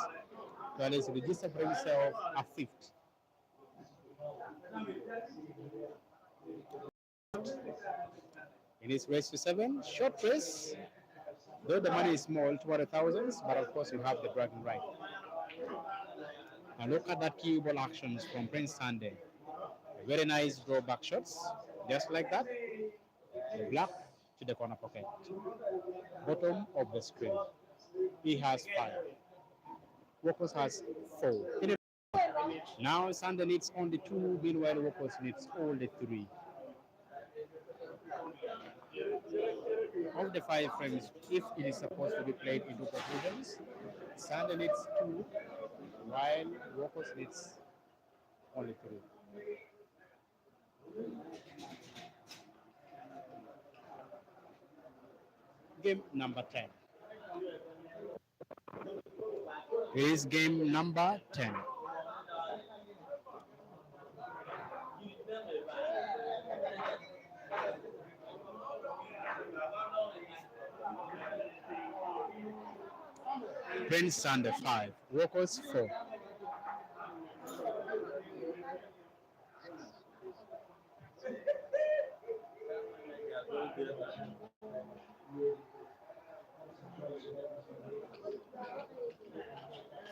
Speaker 1: to at least register for himself a fifth. In his race to 7, short race, though the money is small, 200,000, but of course you have the bragging right. Now look at that cue ball actions from Prince Sunday. Very nice draw back shots, just like that. The black to the corner pocket. Bottom of the screen. He has 5. Wokoz has 4. Now Sunday needs only 2, meanwhile Wokoz needs only 3. Of the 5 frames, if it is supposed to be played into conclusions, Sunday needs 2, while Wokoz needs only 3. Game number 10. It is game number 10. Prince Sunday 5, Wokoz 4.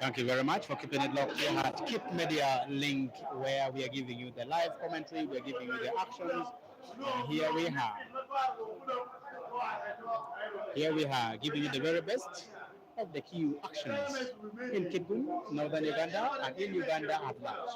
Speaker 1: Thank you very much for keeping it locked here at Keep Media Link, where we are giving you the live commentary, we are giving you the actions. And here we are giving you the very best of the key actions in Kitgum, northern Uganda, and in Uganda at large.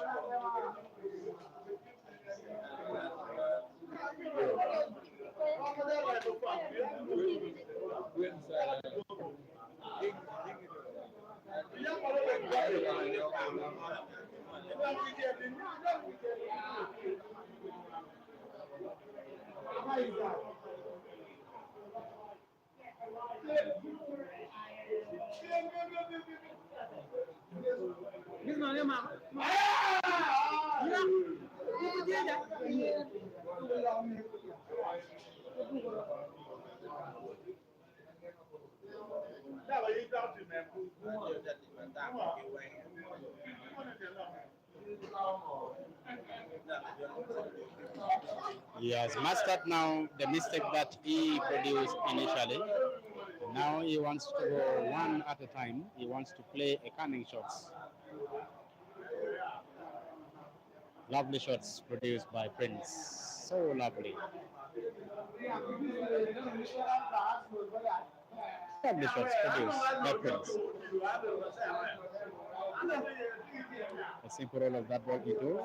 Speaker 1: He has mastered now the mistake that he produced initially. Now he wants to go one at a time. He wants to play a cunning shots. Lovely shots produced by Prince. So lovely. Lovely shots produced by Prince. A simple roll of that ball into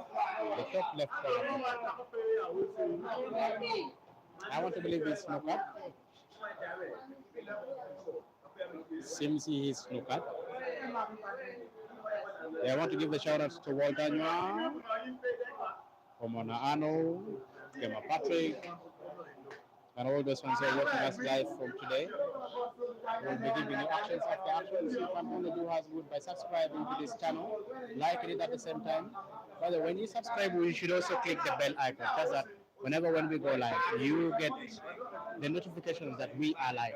Speaker 1: the top left corner. I want to believe it's snooker. Seems he is snooker. I want to give the shout out to Walter Nywa, Omona Ano, Kema Patrick, and all those ones who are watching us live from today. We'll be giving you actions after actions. You can only do as good by subscribing to this channel, liking it at the same time. By the way, when you subscribe, you should also click the bell icon, just that whenever when we go live, you get the notifications that we are live.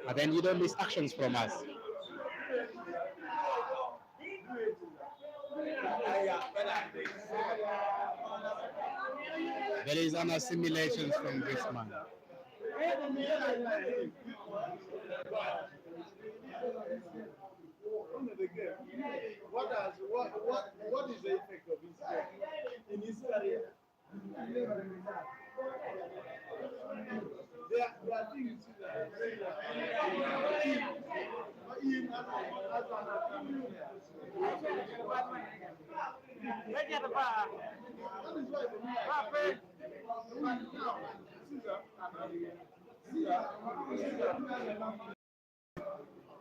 Speaker 1: And then you don't miss actions from us. There is an assimilation from this man.
Speaker 2: What is the effect of his game in his career? There are things that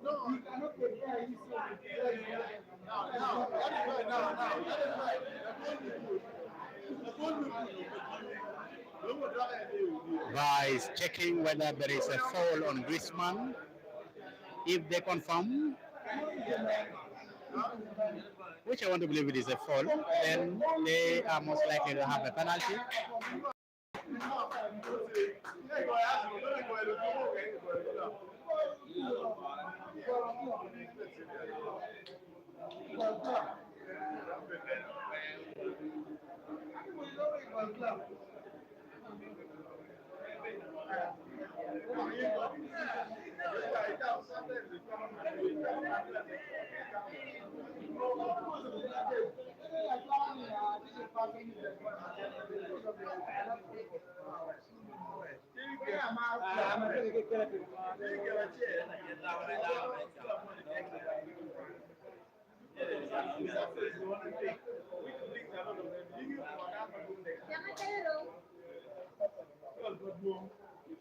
Speaker 2: no, you cannot compare his
Speaker 1: Guys checking whether there is a foul on Griezmann. If they confirm, which I want to believe it is a foul, then they are most likely to have a penalty.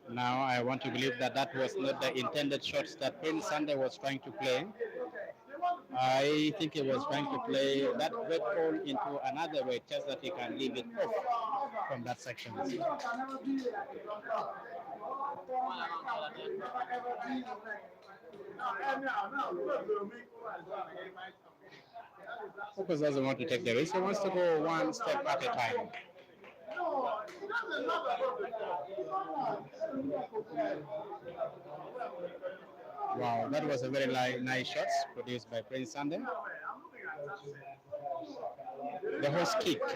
Speaker 1: Now I want to believe that that was not the intended shots that Prince Sunday was trying to play. I think he was trying to play that red ball into another way, just that he can leave it off from that section. Wokoz doesn't want to take the risk. He wants to go one step at a time. Wow, that was a very nice shot produced by Prince Sunday. The horse kicked,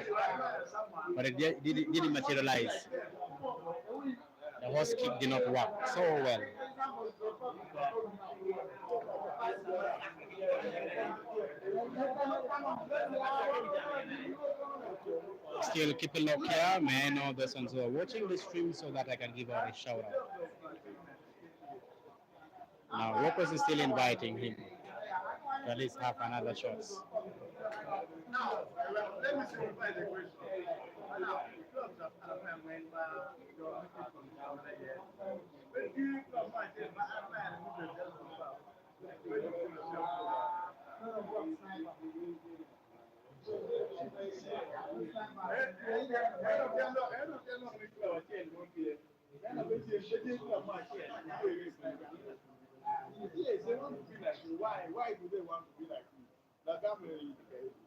Speaker 1: but it didn't materialize. The horse kick did not work so well. Still keeping up here, may I know those ones who are watching the stream so that I can give out a shout out. Now Wokoz is still inviting him to at least have another shot.
Speaker 2: Now, let me simplify the question. Now, the clubs have when you club might say, but I'm not going to Why do they want to be like you?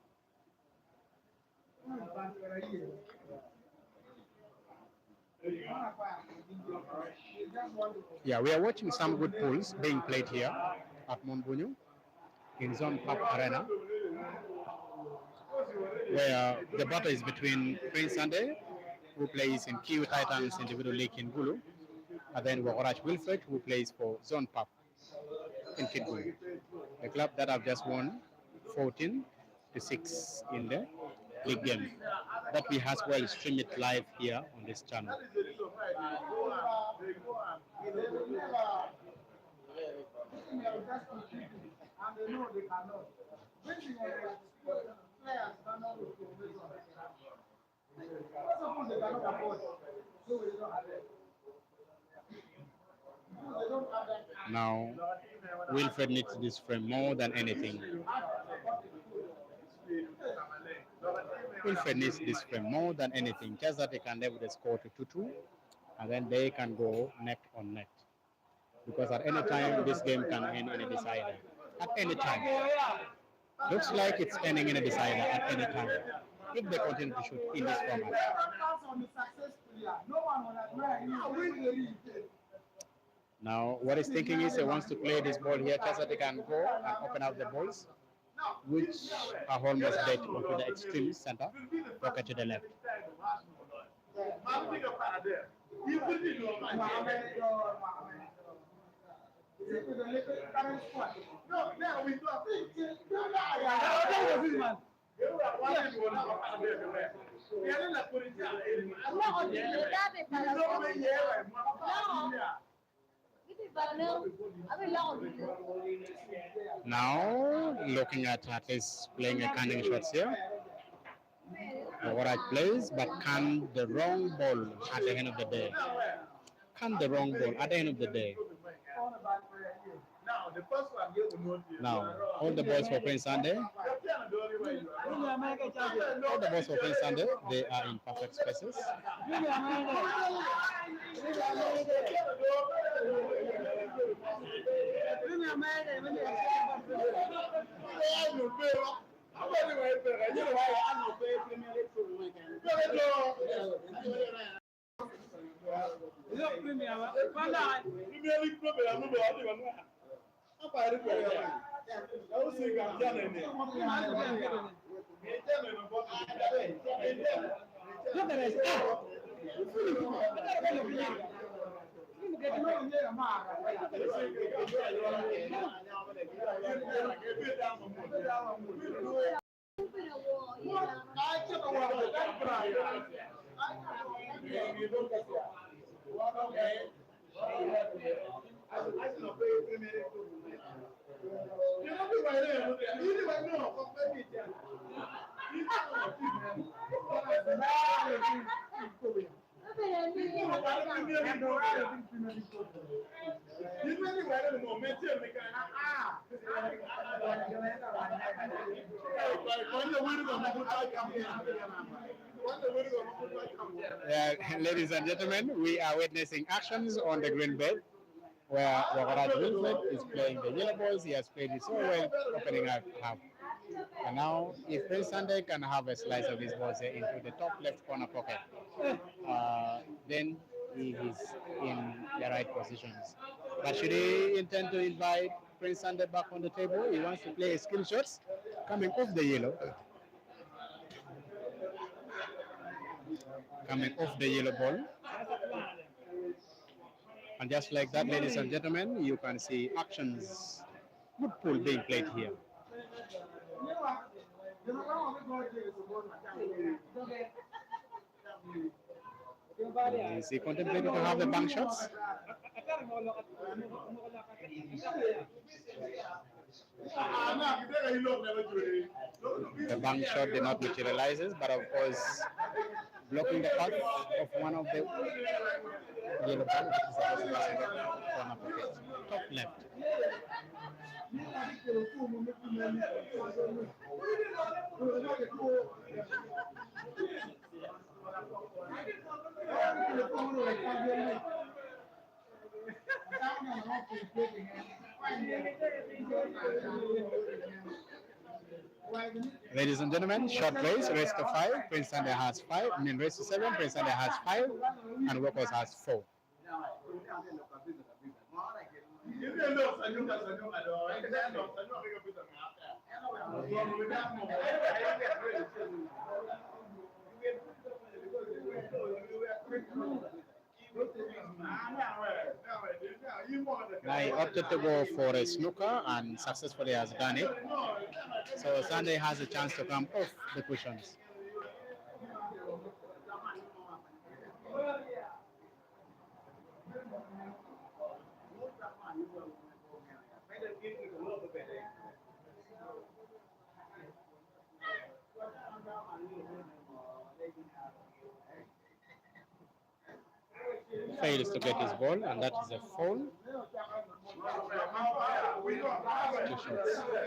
Speaker 1: Yeah, we are watching some good pools being played here at Monbunyu in Zone Park Arena, where the battle is between Prince Sunday, who plays in Kiu Titans Individual League in Gulu, and then Wokorach Wilfred, who plays for Zone Park in Kitgulu. A club that have just won 14-6 in the league game. That we as well stream it live here on this channel. Now, Wilfred needs this frame more than anything. Wilfred needs this frame more than anything, just that they can level the score to 2-2, and then they can go neck on neck. Because at any time, this game can end in a decider. At any time. Looks like it's ending in a decider at any time. If they continue to shoot in this format. Now, what he's thinking is he wants to play this ball here just so they can go and open up the balls, which are almost dead onto the extreme center, pocket to the left. Now, looking at least playing a canning shots here. Wokorach plays, but can the wrong ball at the end of the day. Can the wrong ball at the end of the day. Now, all the balls for Prince Sunday. All the balls for Prince Sunday, they are in perfect spaces. Ladies and gentlemen, we are witnessing actions on the green bed where Wokorach Wilfred is playing the yellow balls. He has played it so well, opening up half. And now, if Prince Sunday can have a slice of these balls into the top left corner pocket, then he is in the right positions. But should he intend to invite Prince Sunday back on the table, he wants to play skill shots coming off the yellow. Coming off the yellow ball. And just like that, ladies and gentlemen, you can see actions, good pool being played here. Is he contemplating to have the bank shots? The bank shot did not materialize, but of course, blocking the path of one of the yellow ball, which is supposed to pass in the corner pocket, top left. Ladies and gentlemen, short race to 5. Prince Sunday has 5. I mean, race to 7. Prince Sunday has 5. And Wokoz has 4. Now he opted to go for a snooker and successfully has done it. So Sunday has a chance to come off the cushions. Fails to get his ball, and that is a foul. 2 shots.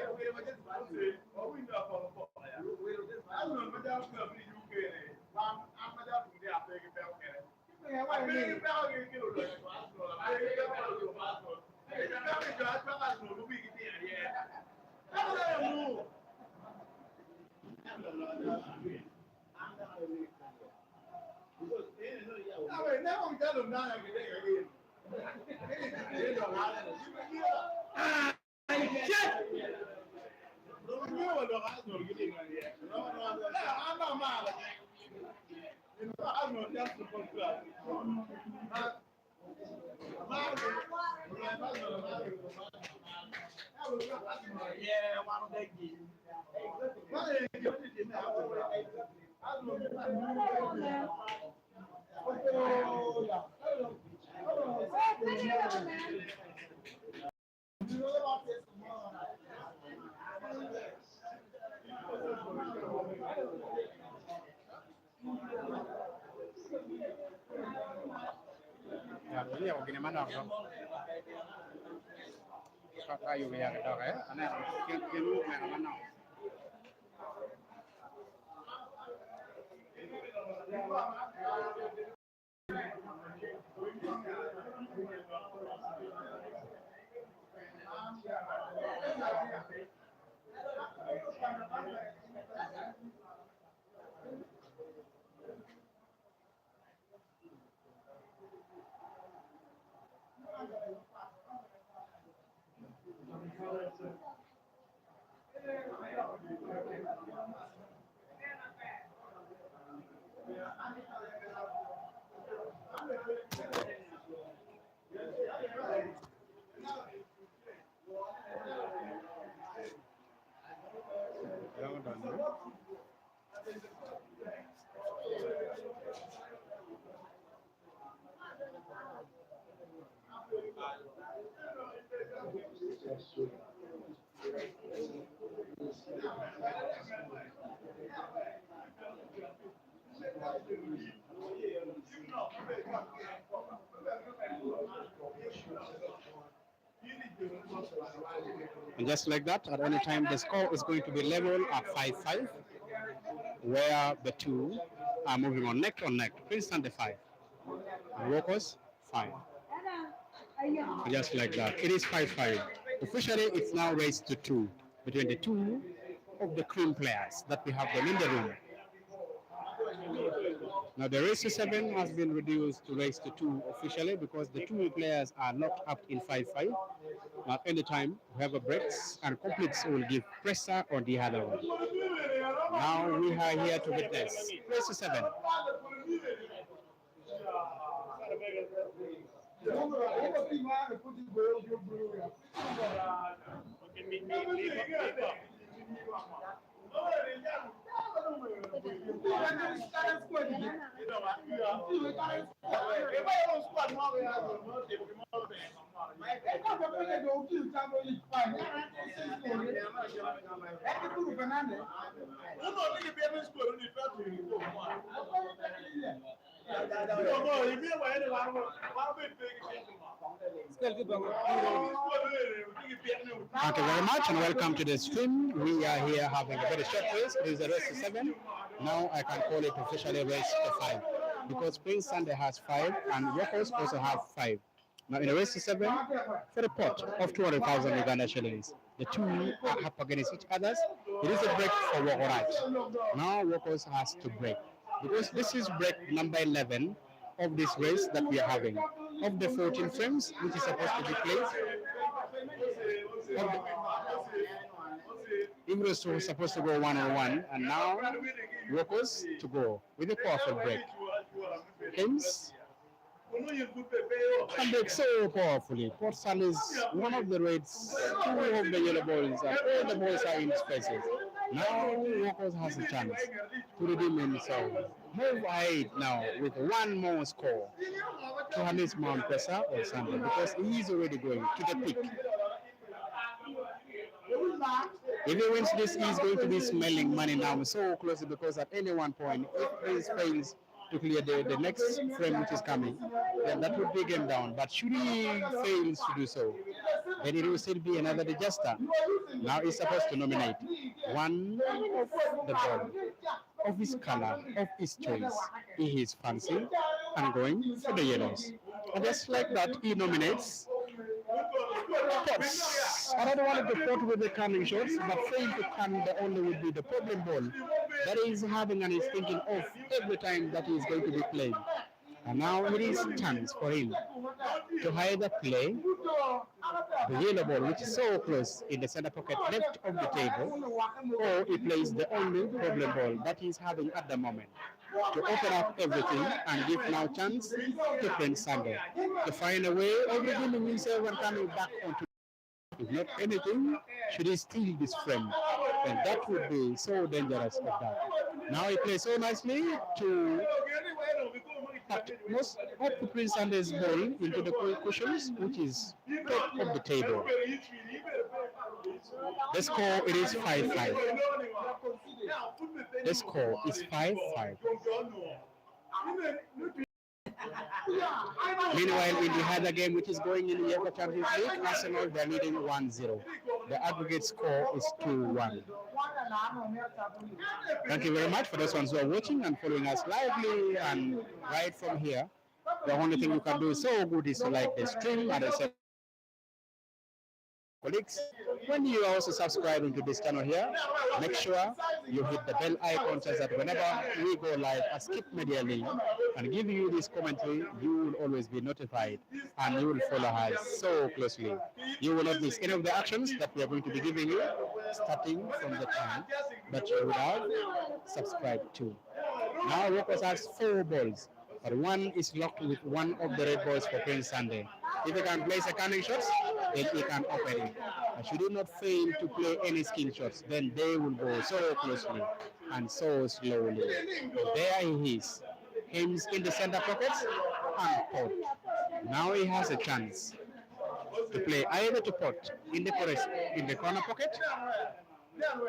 Speaker 1: And just like that, at any time, the score is going to be level at 5-5, where the two are moving on neck. Prince Sunday 5, and Wokoz 5. And just like that, it is 5-5. Officially, it's now raised to 2 between the two of the cream players that we have them in the room. Now the race to 7 has been reduced to race to 2 officially because the two players are locked up in 5-5. At any time, whoever breaks and completes will give pressure on the other one. Now we are here to witness race to 7. Thank you very much and welcome to the stream. We are here having a very short race. It is a race to 7. Now I can call it officially race to 5 because Prince Sunday has 5 and Wokoz also have 5. Now in a race to 7 for a pot of 200,000 Uganda shillings. The two are up against each other. It is a break for Wokorach. Now Wokoz has to break because this is break number 11 of this race that we are having. Of the 14 frames which is supposed to be played, Imros was supposed to go 1-on-1, and now Wokoz to go with a powerful break. Hence, and break so powerfully. Port Sal is one of the reds, two of the yellow balls, and all the balls are in spaces. Now Wokoz has a chance to redeem himself. Move ahead now with one more score to harness Mount Pesa or Sunday because he is already going to the peak. If he wins this, he's going to be smelling money now so closely because at any one point, if he fails to clear the next frame which is coming, then that would bring him down. But should he fails to do so, then it will still be another digester. Now he's supposed to nominate one of the ball of his color, of his choice, in his fancy, and going for the yellows. And just like that, he nominates pots. Another one of the pot with the canning shots, but failing to can the only would be the problem ball that he is having and is thinking of every time that he is going to be playing. And now it is chance for him to either play the yellow ball, which is so close in the center pocket left of the table, or he plays the only problem ball that he's having at the moment to open up everything and give now chance to Prince Sunday to find a way of redeeming himself and coming back onto. If not anything, should he steal this frame, then that would be so dangerous of that. Now he plays so nicely to cut most of the Prince Sunday's ball into the cushions, which is top of the table. The score it is 5-5. The score is 5-5. Meanwhile, in the other game, which is going in the UEFA Champions League, Arsenal they're leading 1-0. The aggregate score is 2-1. Thank you very much for those ones who are watching and following us lively and right from here. The only thing you can do so good is to like the stream and the colleagues. When you are also subscribing to this channel here, make sure you hit the bell icon so that whenever we go live at Skip Media Link and give you this commentary, you will always be notified and you will follow us so closely. You will not miss any of the actions that we are going to be giving you starting from the time that you would have subscribed to. Now Wokoz has 4 balls, but one is locked with one of the red balls for Prince Sunday. If he can place a canning shots, then he can open it. And should he not fail to play any skill shots, then they will go so closely and so slowly. There he is. He's in the center pockets and pot. Now he has a chance to play either to pot in the corner pocket,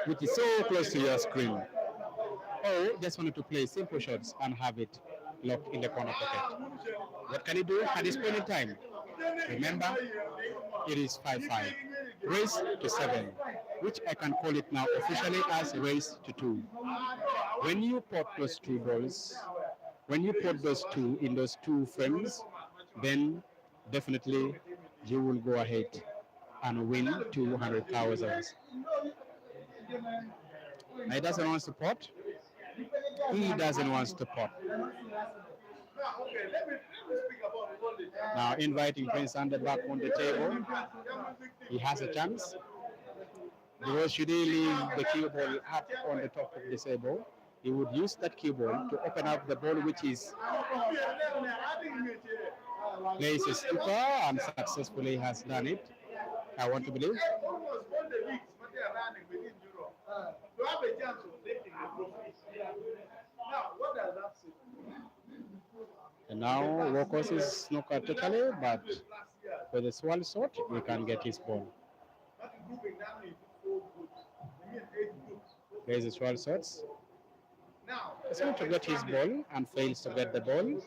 Speaker 1: which is so close to your screen, or just wanted to play simple shots and have it locked in the corner pocket. What can he do at this point in time? Remember, it is 5-5. Race to 7, which I can call it now officially as race to 2. When you pot those 2 balls, when you put those 2 in those 2 frames, then definitely you will go ahead and win 200,000. He doesn't want to pot. He doesn't want to pot. Now inviting Prince Sander back on the table. He has a chance. Because should he leave the cue ball up on the top of the table, he would use that cue ball to open up the ball which is places super and successfully has done it. I want to believe. And now Wokoz is snooker totally, but with a swirl shot, he can get his ball. There's a swirl shots. He's going to get his ball and fails to get the ball.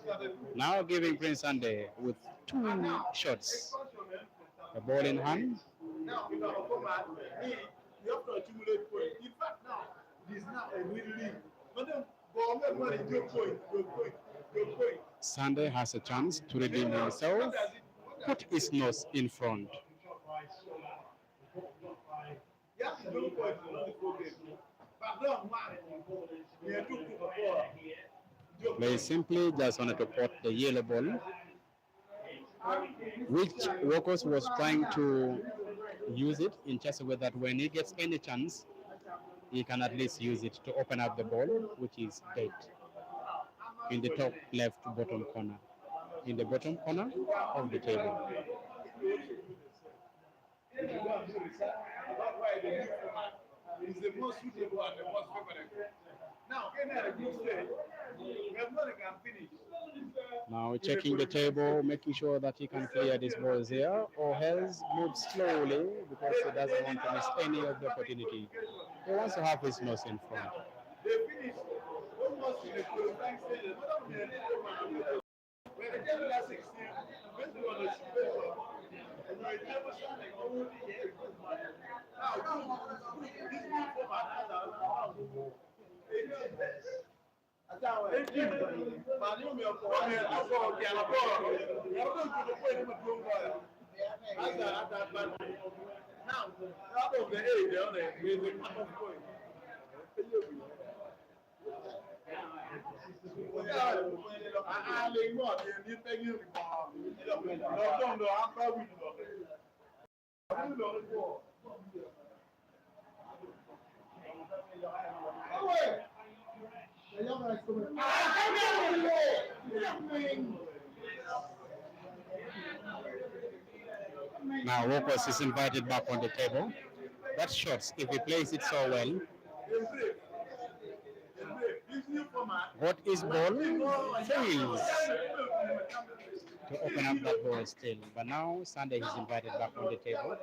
Speaker 1: Now giving Prince Sunday with 2 shots. The ball in hand. Now, you have to accumulate points. In fact, now, this is now a real league. Sunday has a chance to redeem himself, put his nose in front. They simply just wanted to pot the yellow ball, which Wokoz was trying to use it in such a way that when he gets any chance, he can at least use it to open up the ball, which is dead in the top left bottom corner, in the bottom corner of the table.
Speaker 2: Is the most suitable and the most favorable. Now, in a good stage, everybody can finish.
Speaker 1: Now checking the table, making sure that he can clear these balls here, or else move slowly because he doesn't want to miss any of the opportunity. He wants to have his nose in front.
Speaker 2: They finish almost in the qualifying stage. Not only when they get to that 16, based on the situation, and you never start like only here. Now, this new format has a
Speaker 1: Now Wokoz is invited back on the table. That shots, if he plays it so well, got his ball, fails to open up that ball still. But now Sunday is invited back on the table.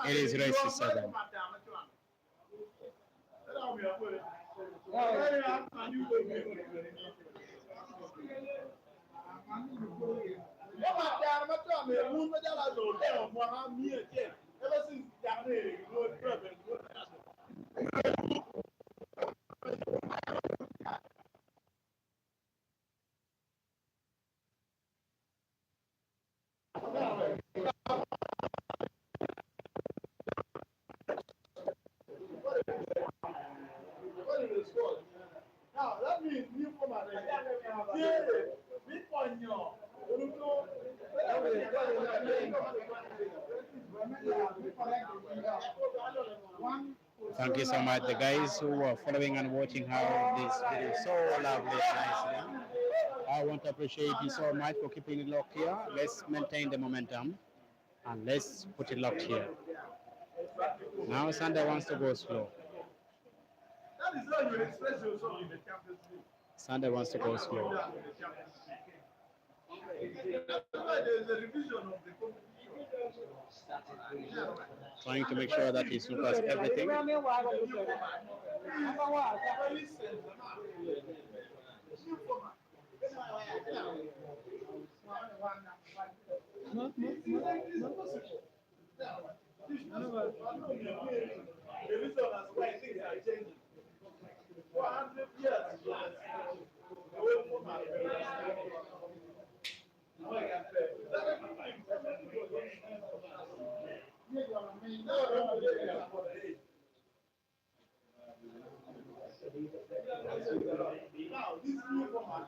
Speaker 1: It is race to 7.
Speaker 2: Now, that means new format.
Speaker 1: Thank you so much, the guys who are following and watching how this video is so lovely and nicely. I want to appreciate you so much for keeping it locked here. Let's maintain the momentum and let's put it locked here. Now Sunday wants to go slow.
Speaker 2: That is how you express yourself in the Champions League.
Speaker 1: Sunday wants to go slow.
Speaker 2: That's why there's a revision of the competition.
Speaker 1: Trying to make sure that he supers everything.
Speaker 2: The reason that's why things are changing. 400 years. The whole format. Now, this new format,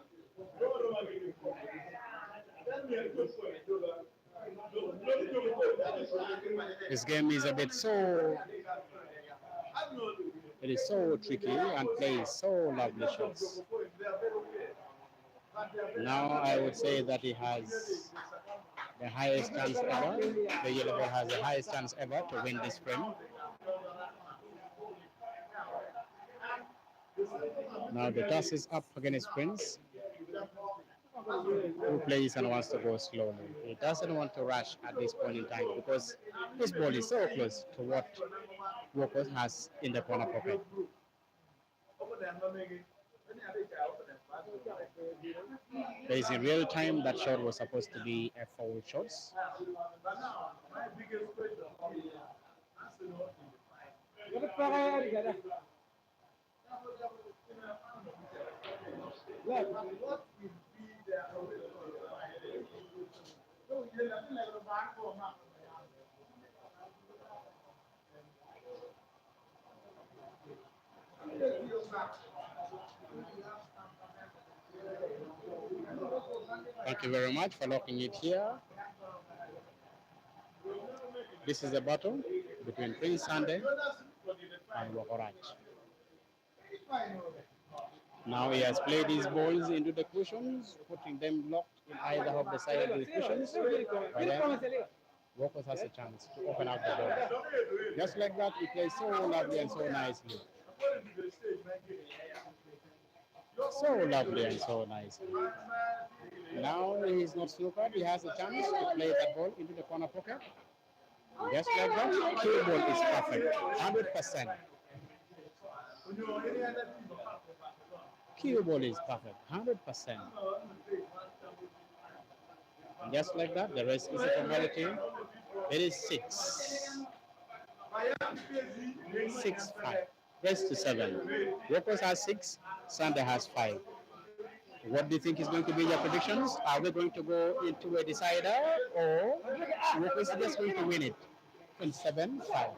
Speaker 1: This game is a bit so, it is so tricky and plays so lovely shots. Now I would say that he has the highest chance ever. The yellow ball has the highest chance ever to win this frame. Now the toss is up against Prince, who plays and wants to go slowly. He doesn't want to rush at this point in time because this ball is so close to what Wokoz has in the corner pocket. There is in real time that shot was supposed to be a foul shot. Thank you very much for locking it here. This is a battle between Prince Sunday and Wokorach. Now he has played his balls into the cushions, putting them locked in either of the side of the cushions. But then Wokoz has a chance to open up the ball. Just like that, he plays so lovely and so nicely. So lovely and so nicely. Now he's not snookered. He has a chance to play that ball into the corner pocket. Just like that, cue ball is perfect, 100%. Cue ball is perfect, 100%. And just like that, the rest is a formality. It is 6. 6, 5. Rest to 7. Wokoz has 6, Sunday has 5. What do you think is going to be your predictions? Are we going to go into a decider or Wokoz is just going to win it? In 7, 5.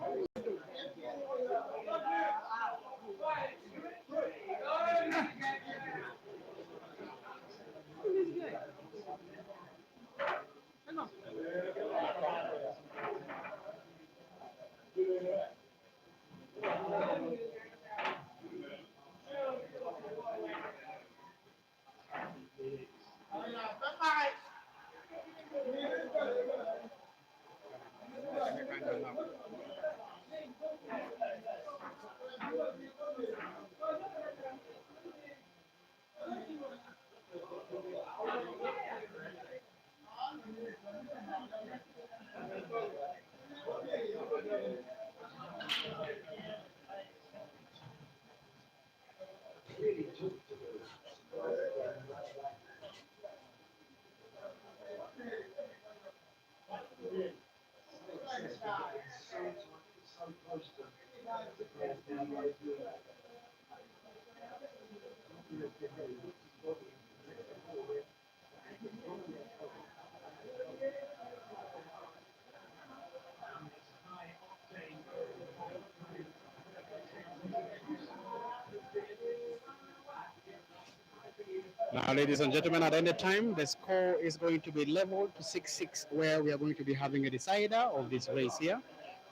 Speaker 1: Now, ladies and gentlemen, at any time, the score is going to be leveled to 6-6, where we are going to be having a decider of this race here.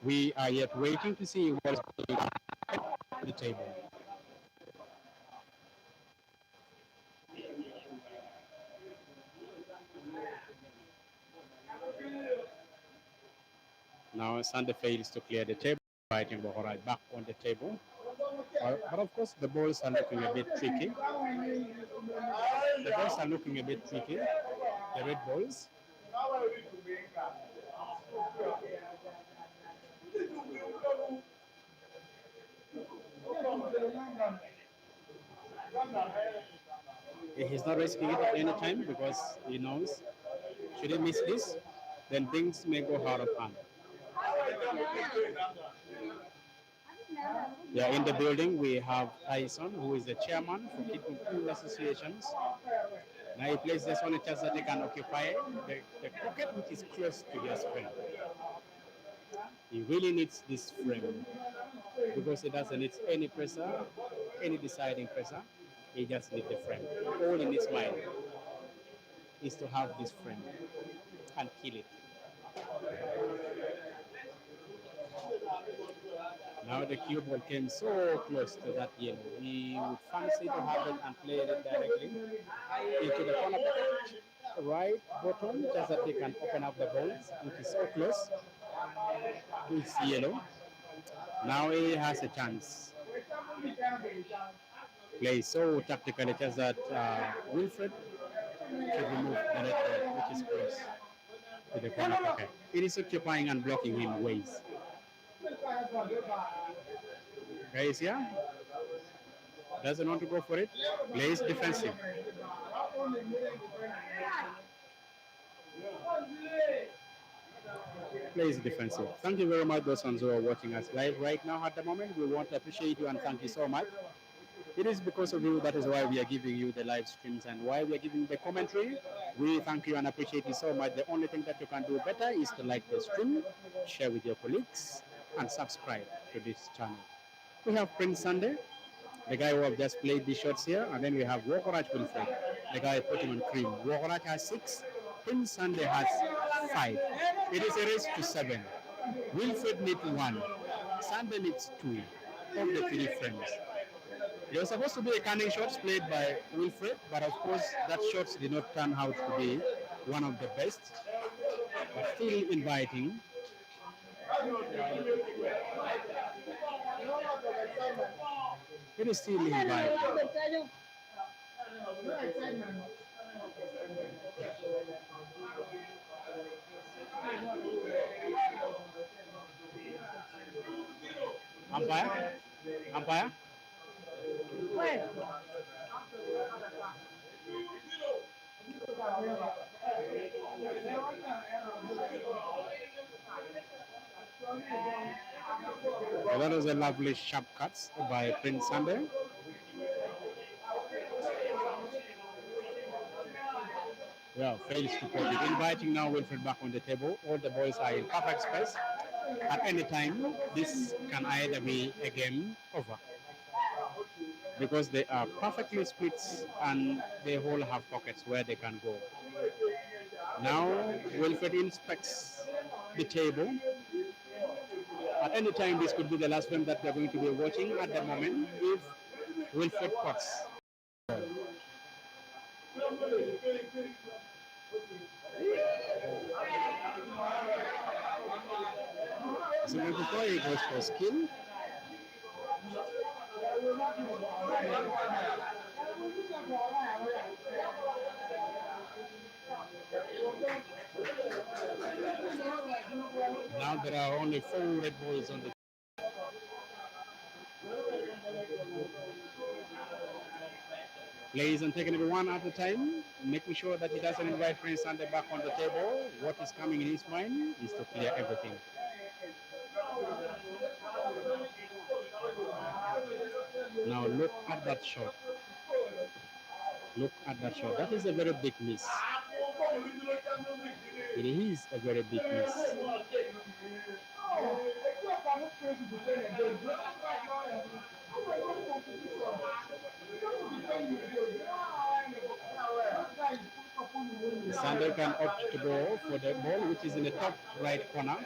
Speaker 1: We are yet waiting to see what is going on at the table. Now, Sunday fails to clear the table, inviting Wokorach back on the table. But of course, the balls are looking a bit tricky. The balls are looking a bit tricky. The red balls. He's not risking it at any time because he knows should he miss this, then things may go out of hand. Yeah, in the building we have Tyson, who is the chairman for Kidney Pool Associations. Now he plays this on a chance that they can occupy the pocket which is close to their screen. He really needs this frame because he doesn't need any pressure, any deciding pressure. He just needs the frame. All in his mind is to have this frame and kill it. Now the cue ball came so close to that yellow. He would fancy to have it and play it directly into the corner pocket, right bottom, just that they can open up the balls, which is so close to its yellow. Now he has a chance. Plays so tactically, just that Wilfred should remove the red ball, which is close to the corner pocket. It is occupying and blocking him ways. Guys, yeah, doesn't want to go for it. Plays defensive. Plays defensive. Thank you very much, those ones who are watching us live right now at the moment. We want to appreciate you and thank you so much. It is because of you that is why we are giving you the live streams and why we are giving the commentary. We thank you and appreciate you so much. The only thing that you can do better is to like the stream, share with your colleagues, and subscribe to this channel. We have Prince Sunday, the guy who have just played the shots here, and then we have Wokorach Wilfred, the guy putting on cream. Wokorach has 6, Prince Sunday has 5. It is a race to 7. Wilfred needs 1, Sunday needs 2 of the 3 frames. There was supposed to be a canning shots played by Wilfred, but of course that shots did not turn out to be one of the best. But still inviting. It is still inviting. Umpire? Umpire? Where? That was a lovely sharp cuts by Prince Sunday. Well, fails to put it. Inviting now Wilfred back on the table. All the boys are in perfect space. At any time, this can either be a game over because they are perfectly split and they all have pockets where they can go. Now, Wilfred inspects the table. At any time, this could be the last game that they're going to be watching at the moment if Wilfred puts. So before he goes for skill, now there are only 4 red balls on the plays and taking it one at a time, making sure that he doesn't invite Prince Sunday back on the table. What is coming in his mind is to clear everything. Now look at that shot. Look at that shot. That is a very big miss. It is a very big miss. Sunday can opt to go for the ball, which is in the top right corner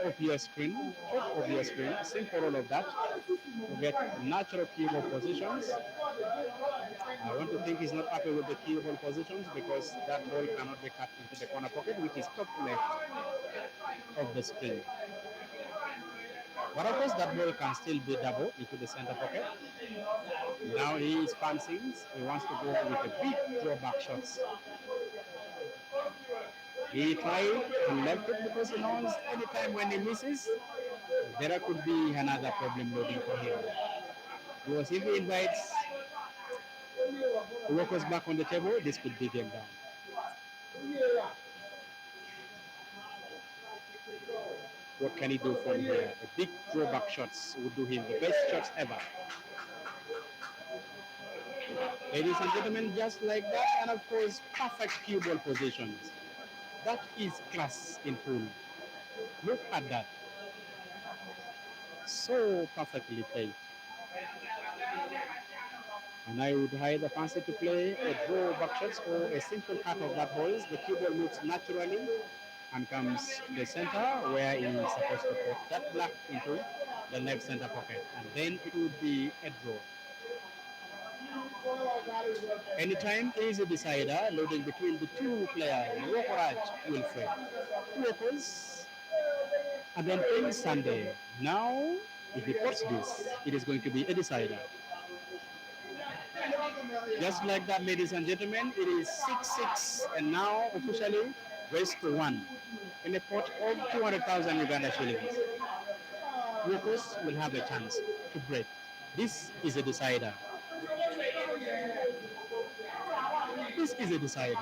Speaker 1: of your screen, top of your screen. Simple all of that. You get natural keyboard positions. I want to think he's not happy with the keyboard positions because that ball cannot be cut into the corner pocket, which is top left of the screen. But of course, that ball can still be double into the center pocket. Now he is fancying. He wants to go with a big drawback shots. He tried and left it because he knows anytime when he misses, there could be another problem loading for him. Because if he invites Wokoz back on the table, this could be game down. What can he do from here? A big throwback shots would do him the best shots ever. Ladies and gentlemen, just like that, and of course, perfect cue ball positions. That is class in pool. Look at that. So perfectly played. And I would either fancy to play a draw back shots or a simple cut of that ball. The cue ball moves naturally and comes to the center where he is supposed to put that black into the left center pocket. And then it would be a draw. Anytime is a decider loading between the two players, Wokorach, Wilfred. Wokoz, and then Prince Sunday. Now, if he puts this, it is going to be a decider. Just like that, ladies and gentlemen, it is 6-6 and now officially raised to 1 in a pot of 200,000 Uganda shillings. Wokoz will have a chance to break. This is a decider. This is a decider.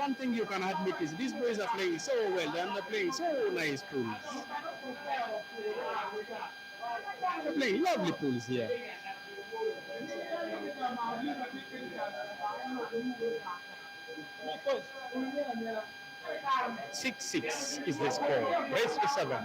Speaker 1: one thing you can admit is these boys are playing so well. They're playing so nice pools. They're playing lovely pools here. 6-6 is the score. Race to 7.